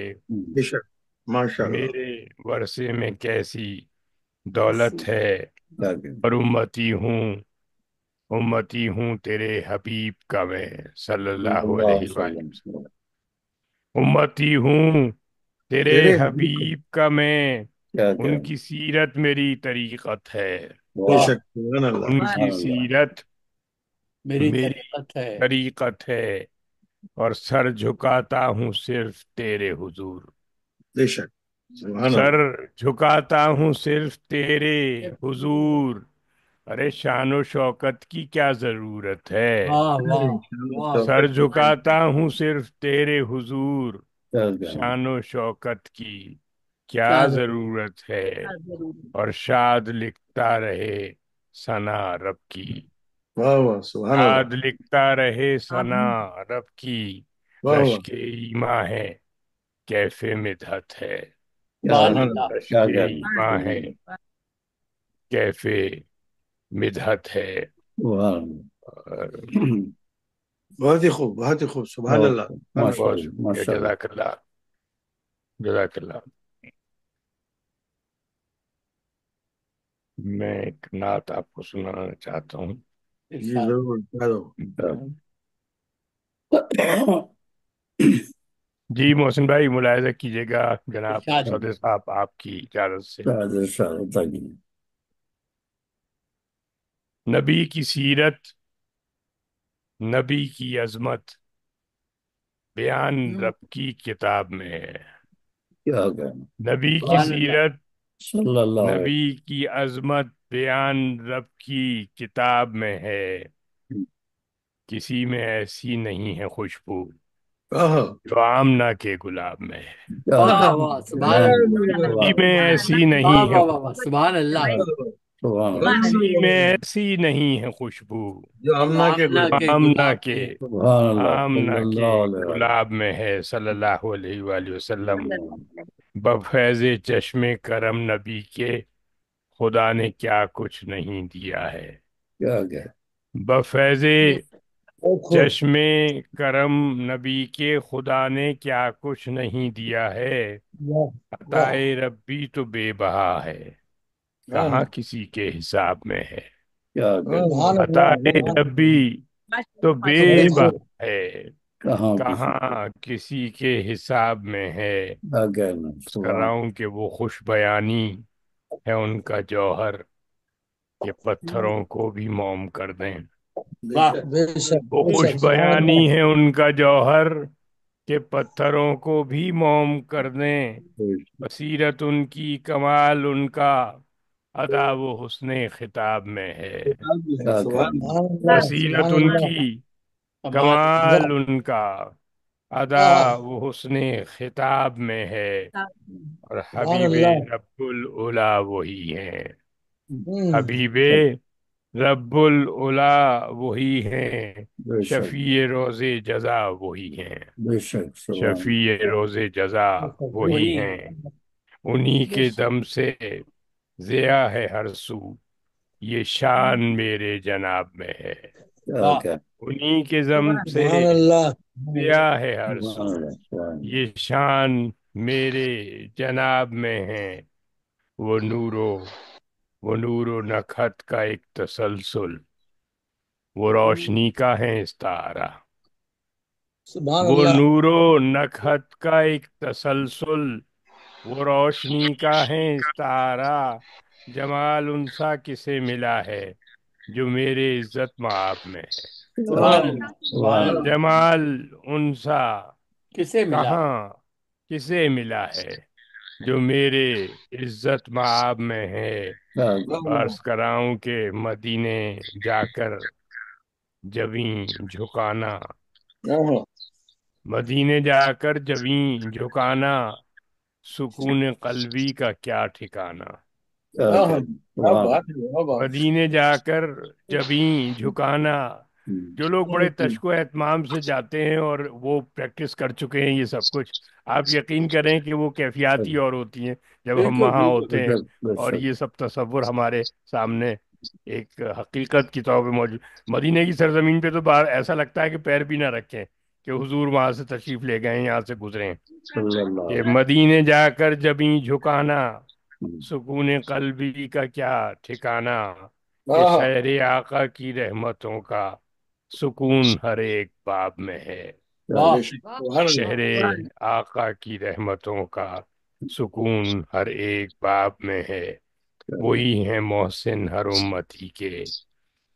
بے شک. ماشاء اللہ. میرے ورثے میں کیسی دولت ہے. اور امتی ہوں تیرے حبیب کا میں صلی اللہ علیہ وآلہ وسلم. امتی ہوں تیرے تیرے حبیب کا میں، ان کی سیرت میری طریقت ہے. بے واہ. شک. سبحان اللہ. ان کی سیرت میری میری طریقت ہے. طریقت ہے. اور سر جھکاتا ہوں صرف تیرے حضور. بے شک. سبحان سر اللہ. جھکاتا ہوں صرف تیرے حضور. ارے شان و شوکت کی کیا ضرورت ہے. واہ واہ واہ. سر جھکاتا ہوں صرف تیرے حضور. کیا شان و شوکت کی کیا کیا ضرورت ہے. اور شاد لکھتا رہے ثنا رب کی. واہ واہ. سبحان اللہ. شاد لکھتا رہے ثنا رب کی. واہ واہ. رشک ایماں ہے کیف مدحت ہے. سبحان سبحان اللہ. اللہ. رشک ایماں ہے کیف مدحت ہے. اور بہت ہی خوب، بہت ہی خوب. سبحان اللہ. سبحان اللہ. ماشاء بہت اللہ شکریہ. ماشاء اللہ. جزاک اللہ. جزاک اللہ. میں ایک نعت آپ کو سنانا چاہتا ہوں. جی ضرور بتا دو. جی محسن بھائی ملاحظہ کیجیے گا. جناب ارشاد. چودھری صاحب آپ کی اجازت سے. نبی کی سیرت، نبی کی عظمت بیان رب کی کتاب میں ہے. کیا کہنا. نبی کی سبحان اللہ. سیرت، صلی اللہ علیہ نبی کی عظمت بیان رب کی کتاب میں ہے. کسی میں ایسی نہیں ہے خوشبو آہا. جو آمنہ کے گلاب میں ہے. واہ واہ. سبحان اللہ. کسی میں ایسی واہ نہیں ہے، واہ واہ واہ. سبحان اللہ. کسی میں ایسی نہیں ہے خوشبو جو امنا کے آمنہ گل. کے آمنہ گلاب کے میں. سبحان اللہ آمنہ صلی کے اللہ علیہ گلاب میں ہے صلی اللہ علیہ وآلہ وسلم. بفیض چشم کرم نبی کے خدا نے کیا کچھ نہیں دیا ہے. کیا کہ بفیض بہت خوب. چشم کرم نبی کے خدا نے کیا کچھ نہیں دیا ہے. واہ واہ. عطائے ربی تو بے بہا ہے، کہاں کسی کے حساب میں ہے. کیا کہ سبحان اللہ. عطائے سبحان ربی تو بے بہت خوب. بہا ہے، کہاں کسی کہاں کسی کے حساب میں ہے. کیا کہنا. بس کر سبحان رہا ہوں کہ وہ خوش بیانی ہے ان کا جوہر کہ پتھروں کو بھی موم کر دیں. واہ. بے شک وہ بے خوش شک. سبحان اللہ. بیانی ہے ان کا جوہر کہ پتھروں کو بھی موم کر دیں. بصیرت ان کی، کمال ان کا، ادا وہ حسن خطاب میں ہے. کتاب بھی ہے. کیا سبحان کہنا. اللہ. سبحان اللہ. بصیرت سبحان ان اللہ. کی، کمال. کمال ان کا، ادا آہ. وہ حسن خطاب میں ہے. اور سبحان حبیب اللہ. رب العلا وہی ہیں. ہم. حبیب رب العلا وہی ہیں. بے شک شفیع روز جزا وہی ہیں. بے شک. سبحان شفیع روز جزا وہی وہی ہیں. انہی کے دم سے ضیا ہے ہر سو، یہ شان میرے جناب میں ہے. کیا واہ. کہ انہی کے دم سے سبحان اللہ. ضیا ہے ہر سو، سبحان اللہ. سبحان اللہ. یہ شان میرے جناب میں ہے. وہ نورو وہ نور و نکھت کا ایک تسلسل، وہ روشنی کا ہے استعارہ. سبحان وہ اللہ. نور و نکھت کا ایک تسلسل، وہ روشنی کا ہے استعارہ. جمال انسا کسے ملا ہے جو میرے عزت مآب میں ہے. سبحان سبحان اللہ. سبحان سبحان اللہ. جمال انسا کسے ملا ہے. کہاں کسے ملا ہے جو میرے عزت مآب میں ہے. کیا عرض کراؤں کہ مدینے جا کر جبیں جھکانا، آہا. مدینے جا کر جبیں جھکانا، سکون قلبی کا کیا ٹھکانا. آہا. کہ کیا سبحان. بات ہے. کیا بات. مدینے جا کر جبیں جھکانا. جو لوگ بڑے تشک و اہتمام سے جاتے ہیں اور وہ پریکٹس کر چکے ہیں یہ سب کچھ، آپ یقین کریں کہ وہ کیفیات ہی اور ہوتی ہیں جب ہم بالکل وہاں بالکل. ہوتے بے ہیں شک بے اور شک. یہ سب تصور ہمارے سامنے ایک حقیقت کی طور پہ موجود. مدینے کی سرزمین پہ تو باہر ایسا لگتا ہے کہ پیر بھی نہ رکھیں کہ حضور وہاں سے تشریف لے گئے ہیں، یہاں سے گزرے ہیں. صلی اللہ کہ علیہ مدینے جا کر جبیں جھکانا، وسلم. سکون قلبی کا کیا ٹھکانا. کہ آہا. شہر آقا کی رحمتوں کا سکون ہر ایک باب میں ہے. واہ. بے شک. سبحان اللہ. شہر آقا کی رحمتوں کا سکون ہر ایک باب میں ہے. وہی ہیں محسن ہر امتی کے،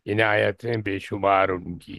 عنایتیں بے شمار ان کی.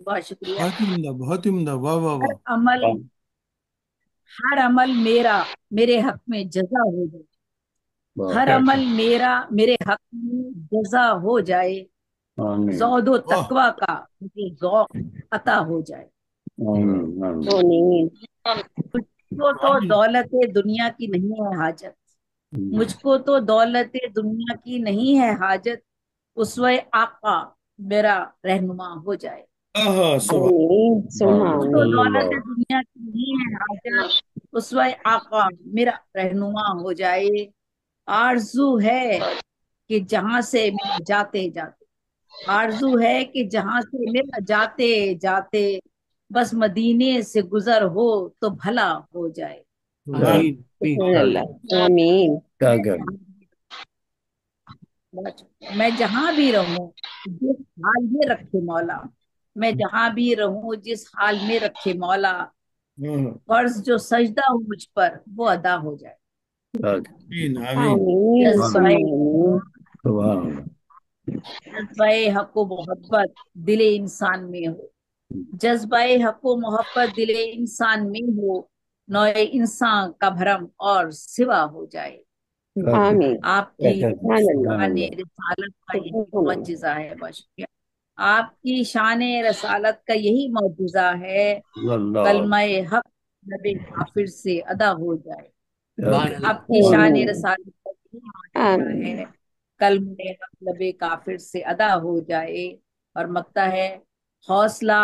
بہت شکریہ. بہت ہی عمدہ، بہت ہی عمدہ، واہ واہ ہر واہ. عمل ہر عمل میرا میرے حق میں جزا ہو جائے. ہر کیا عمل میرا میرے حق میں جزا ہو جائے. زہد و واہ. تقوی کا مجھے ذوق عطا ہو جائے. آمین. مجھ کو تو دولت دنیا کی نہیں ہے حاجت. مجھ کو تو دولت دنیا کی نہیں ہے حاجت. اسوہ آقا میرا رہنما ہو جائے. آہا، سبحان. آمین مجھ کو سبحان دولت دنیا کی نہیں ہے حاجت. اسوہ آقا میرا رہنما ہو جائے. آرزو ہے کہ جہاں سے میرا جاتے جاتے آرزو ہے کہ جہاں سے میرا جاتے جاتے بس مدینے سے گزر ہو تو بھلا ہو جائے. آمین آمین. سبحان اللہ. آمین. میں جہاں بھی رہوں جس حال میں رکھے مولا. میں جہاں بھی رہوں جس حال میں رکھے مولا. فرض جو سجدہ ہو مجھ پر وہ ادا ہو جائے. آمین آمین. آمین جذبہ سبحان جذبہ حق و محبت دل انسان میں ہو. جذبہ حق و محبت دل انسان میں ہو. نوع انسان کا بھرم اور سوا ہو جائے. آمین. آپ کی سبحان اللہ. شان رسالت کا یہی سبحان اللہ. معجزہ ہے. بہت شکریہ. آپ کی شان رسالت کا یہی معجزہ ہے. کلمہ حق لب کافر سے ادا ہو جائے. سبحان اللہ. آپ کی شان آمین. رسالت کا یہی معجزہ آمین. ہے. کلمہ حق لب کافر سے ادا ہو جائے. اور مگتا ہے حوصلہ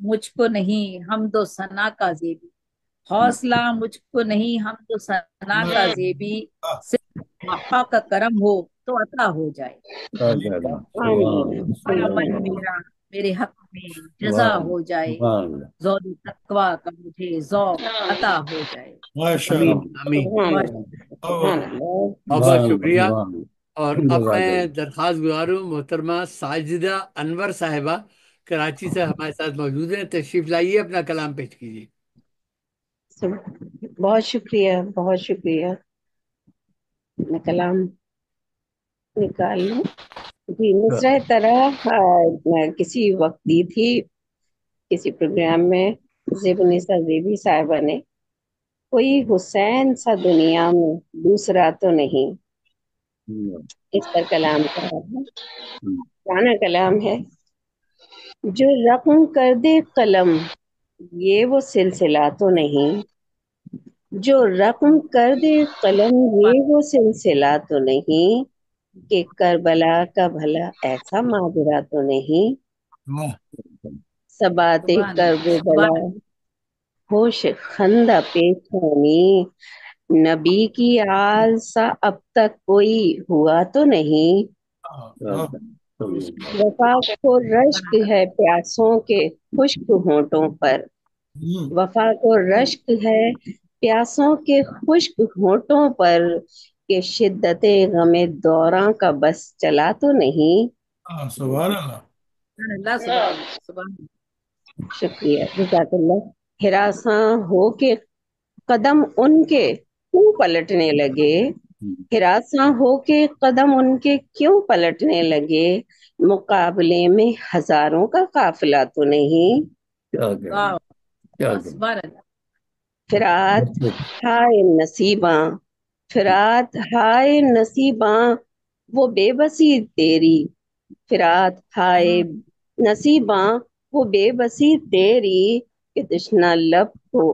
مجھ کو نہیں حمد و ثنا کا زیبی. حوصلہ مجھ کو نہیں حمد و ثنا کا زیبی. صرف آقا کا کرم ہو تو عطا ہو جائے. آمین. ہر سبحان عمل اللہ. میرا میرے حق میں جزا ہو جائے. زود تقوی کا مجھے ذوق عطا ہو جائے. ماشاء آمین اللہ. آمین. سبحان بہت اللہ. سبحان اللہ. اور بہت شکریہ. اور اب میں درخواست گزار ہوں محترمہ ساجدہ انور صاحبہ کراچی سے ہمارے ساتھ موجود ہیں. تشریف لائیے، اپنا کلام پیش کیجیے. بہت شکریہ، بہت شکریہ. میں کلام نکال لوں. جی، نصرت طرح میں کسی وقت دی تھی کسی پروگرام میں زیب النساء زیبی صاحبہ نے، کوئی حسین سا دنیا میں دوسرا تو نہیں. اس پر کلام کہا ہے، پرانا کلام ہے. جو رقم کر دے قلم یہ وہ سلسلہ تو نہیں. جو رقم کر دے قلم یہ وہ سلسلہ تو نہیں. کہ کربلا کا بھلا ایسا ماجرا تو نہیں. سبات سبحان کرب و اللہ. بلا سبحان ہوش خندہ پیچھانی. نبی کی آل سا اب تک کوئی ہوا تو نہیں. وفا کو رشک ہے پیاسوں کے خشک ہونٹوں پر. وفا کو رشک ہے پیاسوں کے خشک ہونٹوں پر. کہ شدت غم دوراں کا بس چلا تو نہیں. سبحان اللہ. اللہ. سبحان اللہ. سبحان اللہ. شکریہ، جزاک اللہ. ہراساں ہو کے قدم ان کے کیوں پلٹنے لگے. ہراساں ہو کے قدم ان کے کیوں پلٹنے لگے. مقابلے میں ہزاروں کا قافلہ تو نہیں. واہ. سبحان اللہ. فرات ہائے نصیباں، فرات ہائے نصیباں وہ بے بسی تیری. فرات ہائے نصیباں وہ بے بسی تیری. کہ تشنا لب کو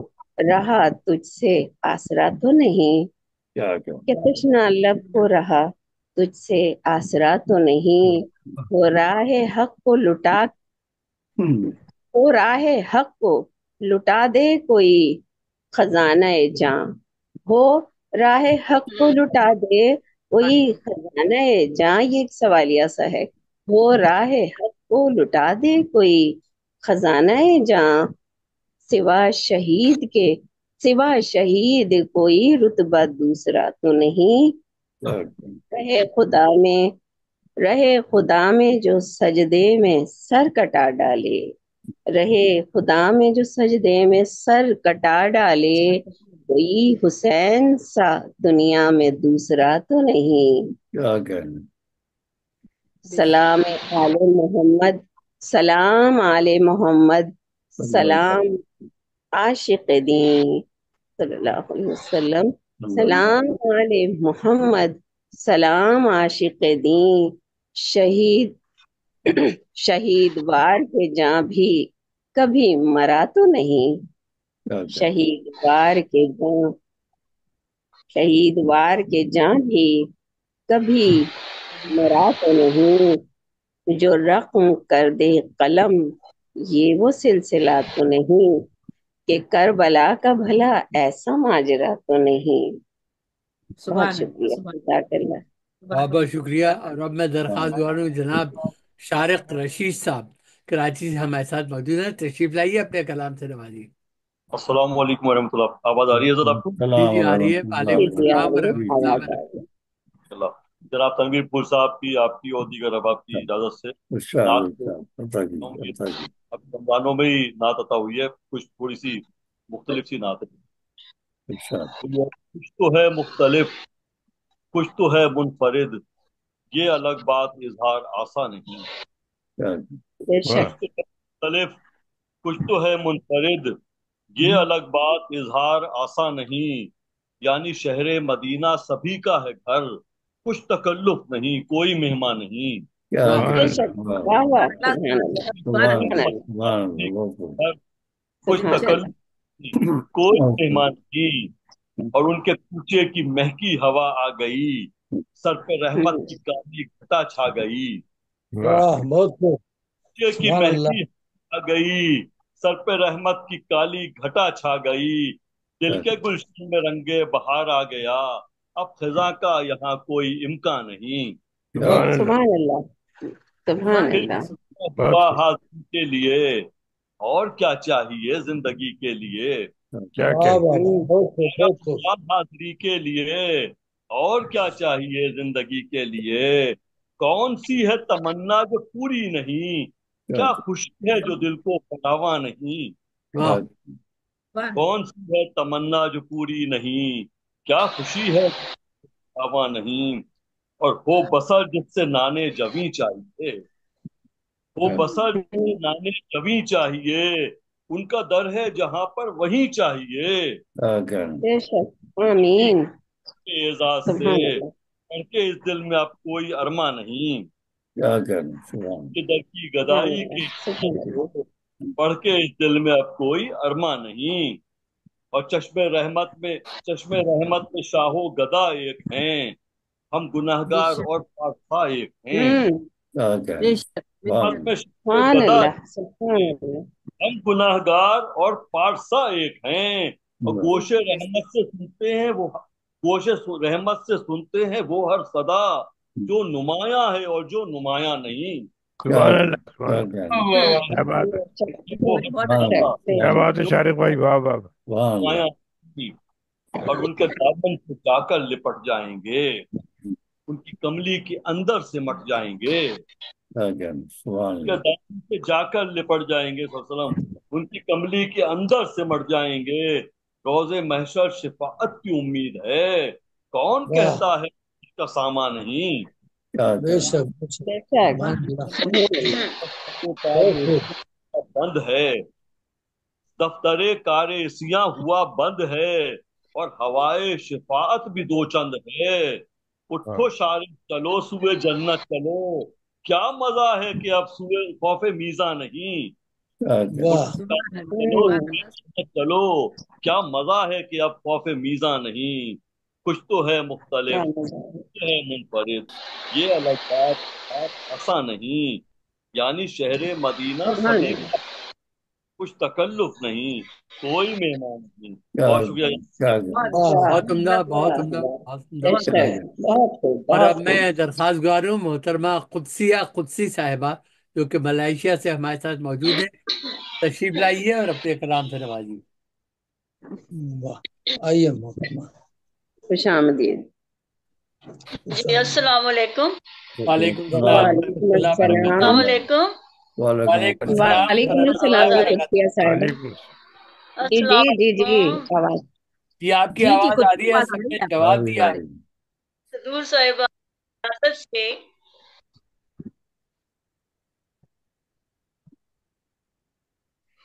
رہا تجھ سے آسرا تو نہیں. کہ تشنا لب کو رہا تجھ سے آسرا تو نہیں. وہ راہ حق کو لٹا وہ راہ حق کو لٹا دے کوئی خزانہ جاں. ہو راہ حق کو لٹا دے کوئی خزانہ جاں. یہ ایک سوالیہ سا ہے. وہ راہ حق کو لٹا دے کوئی خزانہ جاں. سوا شہید کے سوا شہید کوئی رتبہ دوسرا تو نہیں. رہے خدا میں جو سجدے میں سر کٹا ڈالے. رہے خدا میں جو سجدے میں سر کٹا ڈالے. کوئی حسین سا دنیا میں دوسرا تو نہیں. سلام آل محمد سلام آل محمد، سلام عاشق دین صلی اللہ علیہ وسلم، سلام آل محمد، سلام عاشق دین، شہید شہید وار کے جاں بھی کبھی مرا تو نہیں، شہید وار کے جاں، شہید وار کے جاں بھی کبھی مرا تو نہیں، جو رقم کر دے قلم یہ وہ سلسلہ تو نہیں، کہ کربلا کا بھلا ایسا ماجرا تو نہیں۔ بہت شکریہ، جزاک اللہ۔ بہت بہت شکریہ۔ اور اب میں درخواست دعا ہوں جناب شارق رشید صاحب کراچی سے ہمارے ساتھ موجود ہیں، تشریف لائیے، اپنے کلام سے نوازیے۔ السلام علیکم ورحمۃ اللہ، آواز آ رہی ہے حضرت آپ کو؟ جی جی آ رہی ہے، وعلیکم جی السلام آئیے، ورحمۃ اللہ آواز وبرکاتہ۔ آئیے۔ اللہ جناب تنویر پور صاحب کی، آپ کی اور دیگر احباب کی اجازت سے نعت ابھی رمضانوں میں ہی نعت عطا ہوئی ہے، کچھ تھوڑی سی مختلف سی نعت ہے۔ کچھ تو ہے مختلف، کچھ تو ہے منفرد، یہ الگ بات اظہار آسان نہیں، بے شک، مختلف کچھ تو ہے منفرد، یہ الگ بات اظہار آسان نہیں، یعنی شہر مدینہ سبھی کا ہے گھر، کچھ تکلف نہیں، کوئی مہمان نہیں، بے شک، واہ واہ، سبحان اللہ، سبحان اللہ، کچھ سبحان تکلف نہیں، کوئی مہمان نہیں، اور ان کے کوچے کی مہکی ہوا آ گئی، سر پہ رحمت کی کالی گھٹا چھا گئی، کوچے کی مہکی آ گئی، سر پہ رحمت کی کالی گھٹا چھا گئی، دل کے گلشن میں رنگے بہار آ گیا، اب خزاں کا یہاں کوئی امکان نہیں، سبحان اللہ، سبحان دل اللہ، ہوا حاضری کے لیے، اور کیا چاہیے زندگی کے لیے، ہوا حاضری کے لیے، اور کیا چاہیے زندگی کے لیے، کون سی ہے تمنا جو پوری نہیں، کیا خوشی ہے جو دل کو فراواں نہیں، واہ کون سی ہے تمنا جو پوری نہیں، کیا خوشی ہے فراواں نہیں، اور ہو بسر جس سے نانے جویں چاہیے، وہ بسر جس سے نانے جویں چاہیے، ان کا در ہے جہاں پر وہیں چاہیے، بے شک، آمین، کے اعزاز سے سبحان اللہ، پڑھ کے اس دل میں اب کوئی ارما نہیں، کہ در کی سبحان گدائی اللہ، کی سبحان اللہ، پڑھ کے اس دل میں اب کوئی ارما نہیں، اور چشم رحمت میں شاہ و گدا ایک ہیں، ہم گناہگار اور پاکفا ایک ہیں، رحمت میں شاہ و سبحان گدا اللہ، سبحان اللہ، ہم گناہگار اور پارسا ایک ہیں، اور گوش رحمت سے سنتے ہیں وہ، گوش رحمت سے سنتے ہیں وہ ہر صدا، جو نمایاں ہے اور جو نمایاں نہیں، سبحان اللہ، سبحان اللہ، کیا بات ہے، وہ ہر صدا کیا بات ہے جو شارق بھائی، واہ واہ، نمایاں نہیں، اور ان کے دامن سے جا کر لپٹ جائیں گے، ان کی کملی کے اندر سمٹ جائیں گے، ان کے دامن سے جا کر لپٹ جائیں گے صلی اللہ علیہ وسلم، ان کی کملی کے اندر سمٹ جائیں گے، روز محشر شفاعت کی امید ہے، کون کہتا ہے اس کا سامان نہیں، بے شک، سبحان اللہ، بند ہے، دفتر کار سیاں ہوا بند ہے، اور ہوائے شفاعت بھی دو چند ہے، اٹھو شارق چلو سوئے جنت چلو، کیا مزہ ہے کہ اب سوئے خوف میزاں نہیں، چلو سوئے جنت چلو، کیا مزہ ہے کہ اب خوف میزاں نہیں، کچھ تو ہے مختلف، کچھ ہے منفرد، یہ الگ بات ایسا نہیں، یعنی شہر مدینہ سبحان سبھی اللہ، کا، کچھ تکلف نہیں، کوئی مہمان نہیں، بہت شکریہ۔ بہت عمدہ، بہت واہ عمدہ، واہ، بہت بے عمدہ۔ شک، بہت خوب، اور بہت اب خوب، میں درخواست گزار ہوں محترمہ قدسی صاحبہ جو کہ ملائیشیا سے ہمارے ساتھ موجود ہیں، تشریف لائیے اور اپنے کلام سے نوازیے۔ آئیے محترمہ، خوش آمدید، جی السلام علیکم۔ وعلیکم السلام ورحمۃ وعلیکم اللہ السلام، السلام وبرکاتہ۔ علیکم۔ وعلیکم السلام وعلیکم ورحمۃ السلام اللہ آواز آ رہی؟ قدسیہ وبرکاتہ۔ صاحبہ، وعلیکم السلام، جی جی السلام جی جی، علیکم آواز، جی آپ کی آواز آ رہی ہے، سب نے جواب دیا ہے۔ صدور صاحبہ ریاست سے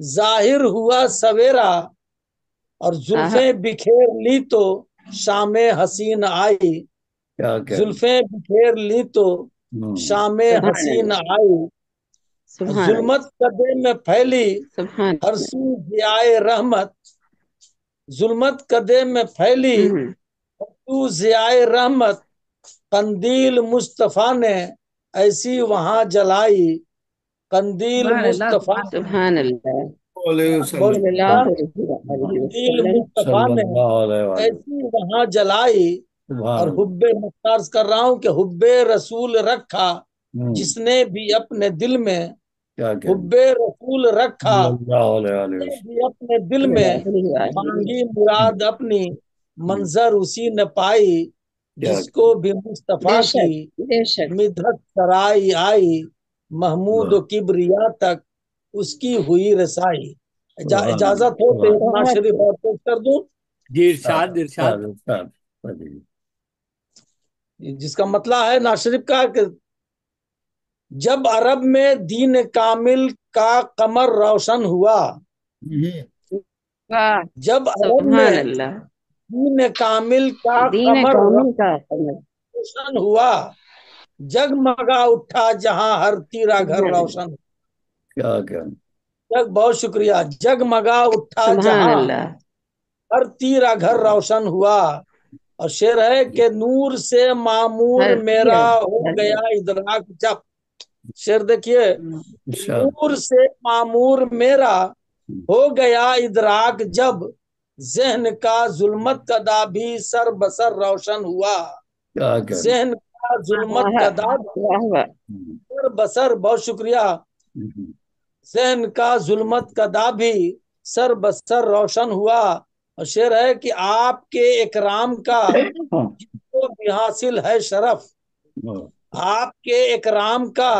ظاہر ہوا سویرا اور زلفیں بکھیر لی تو شام حسین آئی، زلفیں بکھیر لی تو شام حسین آئی، ظلمت قدے میں پھیلی ہر سو ضیائے رحمت، ظلمت قدے میں پھیلی ہر سو ضیائے رحمت، قندیل مصطفیٰ نے ایسی وہاں جلائی، قندیل مصطفیٰ سبحان اللہ قندیل مصطفیٰ نے ایسی وہاں جلائی، اور حب مختار کر رہا ہوں کہ حب رسول رکھا جس نے بھی اپنے دل میں، حب رسول رکھا جس نے بھی اپنے دل میں، مانگی مراد اپنی منظر اسی نے پائی، جس کو بھی مصطفیٰ کی مدحت سرائی آئی، محمود و کبریا تک اس کی ہوئی رسائی۔ اجازت ہو تو ایک نعت شریف اور پیش کر دوں؟ جی ارشاد ارشاد۔ جس کا مطلب ہے نعت شریف کا کہ جب عرب میں دین کامل کا قمر روشن ہوا، جب عرب میں دین کامل کا قمر روشن ہوا، جگمگا اٹھا جہاں ہر تیرا گھر روشن ہوا۔ بہت شکریہ۔ جگمگا اٹھا جہاں ہر تیرا گھر روشن ہوا، اور شعر ہے کہ نور سے معمور میرا ہو گیا ادراک جب، شعر دیکھیے، نور سے معمور میرا ہو گیا ادراک جب، ذہن کا ظلمت کدا بھی سر بسر روشن ہوا، ذہن کا ظلمت کدا بھی سر بسر، بہت شکریہ، ذہن کا ظلمت کدا بھی سر بسر روشن ہوا، اور شعر ہے کہ آپ کے اکرام کا جس کو بھی حاصل ہے شرف، آپ کے اکرام کا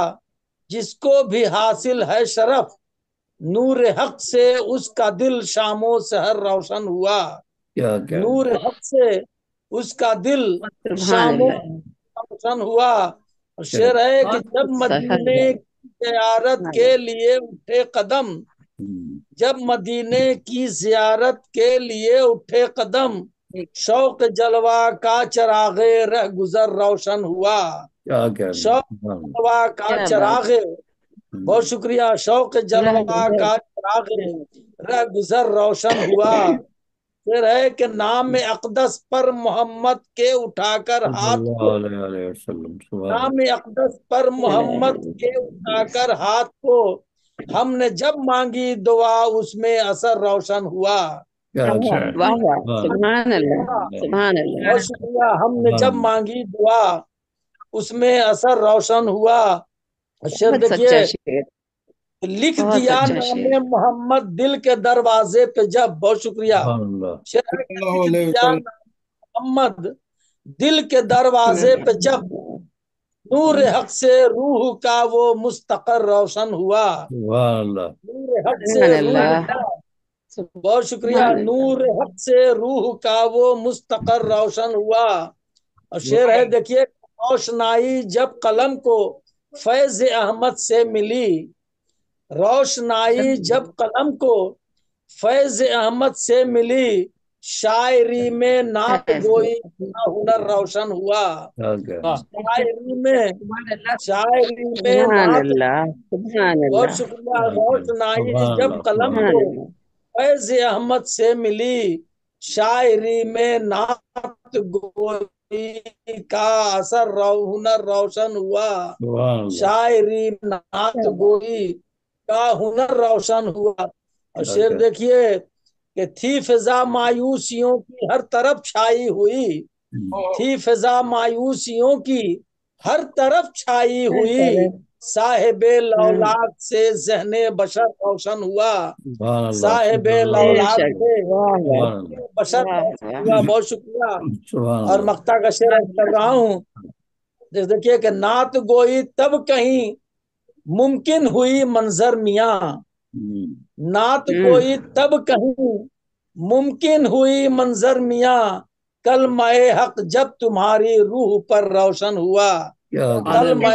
جس کو بھی حاصل ہے شرف، نور حق سے اس کا دل شام و سحر روشن ہوا، نور حق سے اس کا دل شام و سحر روشن ہوا، اور شعر ہے کہ جب مدینے کی زیارت کے لیے اٹھے قدم، جب مدینے کی زیارت کے لیے اٹھے قدم، شوق جلوہ کا چراغ رہ گزر روشن ہوا، شوق جلوہ کا چراغ، بہت شکریہ، شوق جلوہ کا چراغ رہ گزر روشن ہوا، پھر ہے کہ نام اقدس پر محمد کے اٹھا کر ہاتھ کو، نام اقدس پر محمد کے اٹھا کر ہاتھ کو، ہم نے جب مانگی دعا اس میں اثر روشن ہوا، سبحان اللہ سبحان اللہ، بہت شکریہ، ہم نے جب مانگی دعا اس میں اثر روشن ہوا، شعر دیکھیے، لکھ دیا نام محمد دل کے دروازے پہ جب، بہت شکریہ، شعر لکھ دیا نام محمد دل کے دروازے پہ جب، نور حق سے روح کا وہ مستقر روشن ہوا، نور حق سے روح کا، بہت شکریہ، نور حق سے روح کا وہ مستقر روشن ہوا، اور شعر ہے دیکھیے، روشنائی جب قلم کو فیض احمد سے ملی، روشنائی جب قلم کو فیض احمد سے ملی، شاعری میں نعت گوئی کا ہنر روشن ہوا، شاعری میں نعت، بہت شکریہ، روشنائی جب قلم کو فیض احمد سے ملی، شاعری میں نعت گوئی کا اثر ہنر روشن ہوا، شاعری نعت گوئی کا ہنر روشن ہوا، اور شعر دیکھیے کہ تھی فضا مایوسیوں کی ہر طرف چھائی ہوئی، تھی فضا مایوسیوں کی ہر طرف چھائی ہوئی، صاحب لولاک سے ذہن بشر روشن ہوا، صاحب لولاک سے بشر روشن ہوا، بہت شکریہ، اور مقطع کا شعر کر رہا ہوں، دیکھیے کہ نعت گوئی تب کہیں ممکن ہوئی منظر میاں، نعت گوئی تب کہیں ممکن ہوئی منظر میاں، کلمہ حق جب تمہاری روح پر روشن ہوا، کلمہ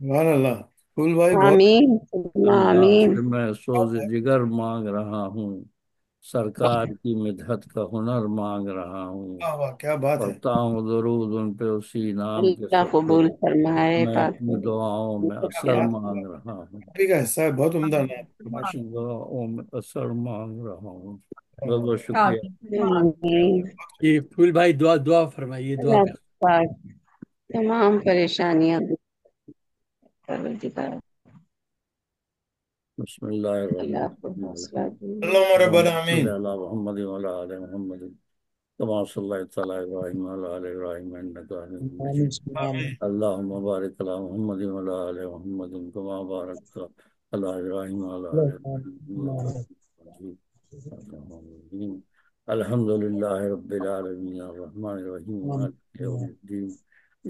سبحان اللہ فول بھائی بہت آمین اللہ آمین سے میں سوز جگر مانگ رہا ہوں، سرکار کی مدحت کا ہنر مانگ رہا ہوں، واہ واہ کیا بات ہے. پڑھتا ہوں درود ان پہ اسی نام کے اللہ صدقے، قبول فرمائے میں پاک. اپنی دعاؤں میں کیا اثر بات مانگ رہا ہوں، ہے کا حصہ ہے بہت عمدہ نام. ماشاء اپنی دعاؤں میں اثر مانگ رہا ہوں. بہت اللہ. بہت شکریہ. آمین. جی پھول بھائی دعا دعا فرمائیے، دعا اللہ کر. پاک تمام پریشانیاں دور پروردگار بسم اللہ الرحمن اللہ کو الرحیم. حوصلہ دے. اللهم رب اللهم العالمین. صل على محمد وعلى آل محمد كما صليت على إبراهيم وعلى آل إبراهيم إنك حميد مجيد. آمین. اللهم بارك على محمد وعلى آل محمد كما باركت على إبراهيم وعلى آل إبراهيم إنك حميد مجيد. الحمد لله رب العالمين الرحمن الرحيم مالك يوم الدين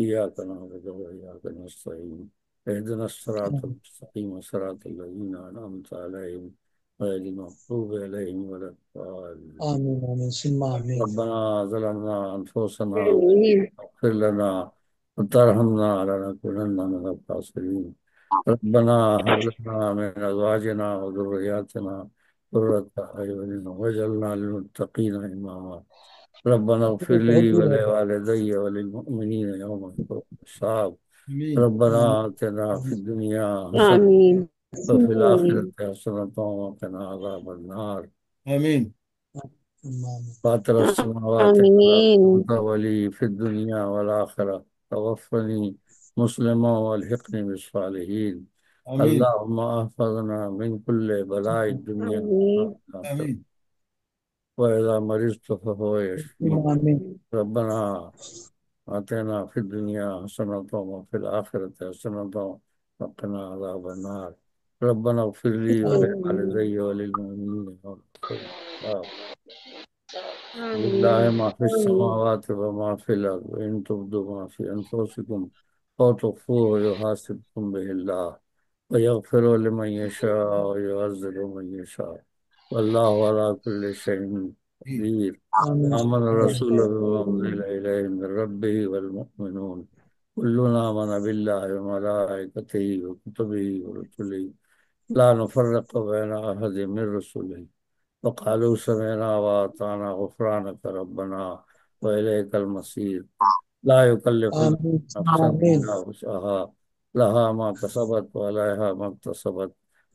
إياك نعبد وإياك نستعين اهدنا الصراط المستقيم صراط الذين أنعمت عليهم غير المغضوب عليهم ولا الضالين. آمین آمین ثم آمین. ربنا ظلمنا أنفسنا آمین. واغفر لنا وترحمنا لنكونن من الخاسرين. ربنا هب لنا من أزواجنا وذرياتنا قرة أعين واجعلنا للمتقين إماما. ربنا اغفر لي ولوالدي وللمؤمنين يوم يقوم الحساب. آمین. ربنا آتنا في الدنيا حسنة آمین. وفي آمین. الآخرة حسنة وقنا عذاب النار. آمین. فاطر السماوات آمین. أنت ولي في الدنيا والآخرة توفني مسلما والحقني بالصالحين. آمین. اللهم احفظنا من كل بلاء الدنيا آمین. والآخرة آمین. وإذا مرضت فهو يشفين. آمین. ربنا آتنا في الدنيا حسنة وفي الآخرة حسنة وقنا عذاب النار. ربنا اغفر لي ولوالدي وللمؤمنين يوم يقوم الحساب. لله ما في السماوات وما في الأرض وإن تبدوا ما في أنفسكم أو تخفوه يحاسبكم به الله ويغفر لمن يشاء ويعذب من يشاء والله على كل شيء قدير. آمن الرسول بما أنزل إليه من ربه والمؤمنون كلنا آمن بالله وملائكته وكتبه ورسله لا نفرق بين أحد من رسله وقالوا سمعنا وأطعنا غفرانك ربنا وإليك المصير. لا يكلف الله آمین نفسا آمین. إلا وسعها لها ما كسبت وعليها ما اكتسبت.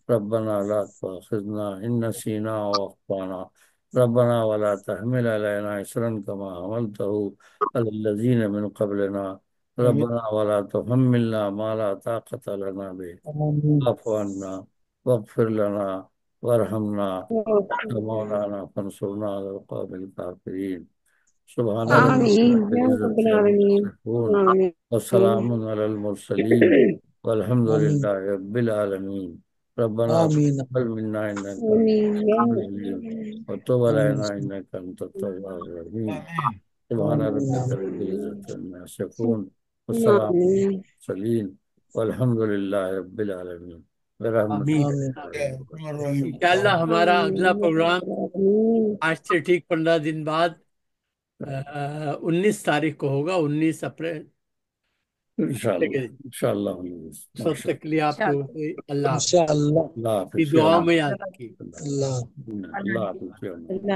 ربنا لا تؤاخذنا إن نسينا وأخطأنا ربنا ولا تحمل علينا إصرا كما حملته على الذين من قبلنا آمین. ربنا ولا تحملنا ما لا طاقة لنا به آمین. واعف عنا واغفر لنا وارحمنا مولانا فانصرنا على القوم الكافرين. سبحان ربك آمین رب یا العزة رب عما العالمین. يصفون آمین. وسلام على المرسلين والحمد آمین لله رب العالمين. ربنا آمین. تقبل منا إنك أنت آمین یا السميع رب العليم العالمین. وتب آمین علينا إنك أنت التواب الرحيم. آمین. سبحان آمین. ربك رب العزة عما يصفون والسلام على آمین. المرسلين والحمد لله رب العالمين برحمتك آمین. آمین. يا أرحم الراحمين. انشاءاللہ ہمارا آمین اگلا یا رب پروگرام العالمین. آج سے ٹھیک 15 دن بعد 19 تاریخ کو ہوگا، 19 اپریل انشاءاللہ کے دن. انشاءاللہ اس وقت تک کے لیے آپ کو اللہ حافظ. انشاءاللہ. اللہ کی حافظ. دعاؤں میں یاد رکھیے. اللہ اللہ حافظ. اللہ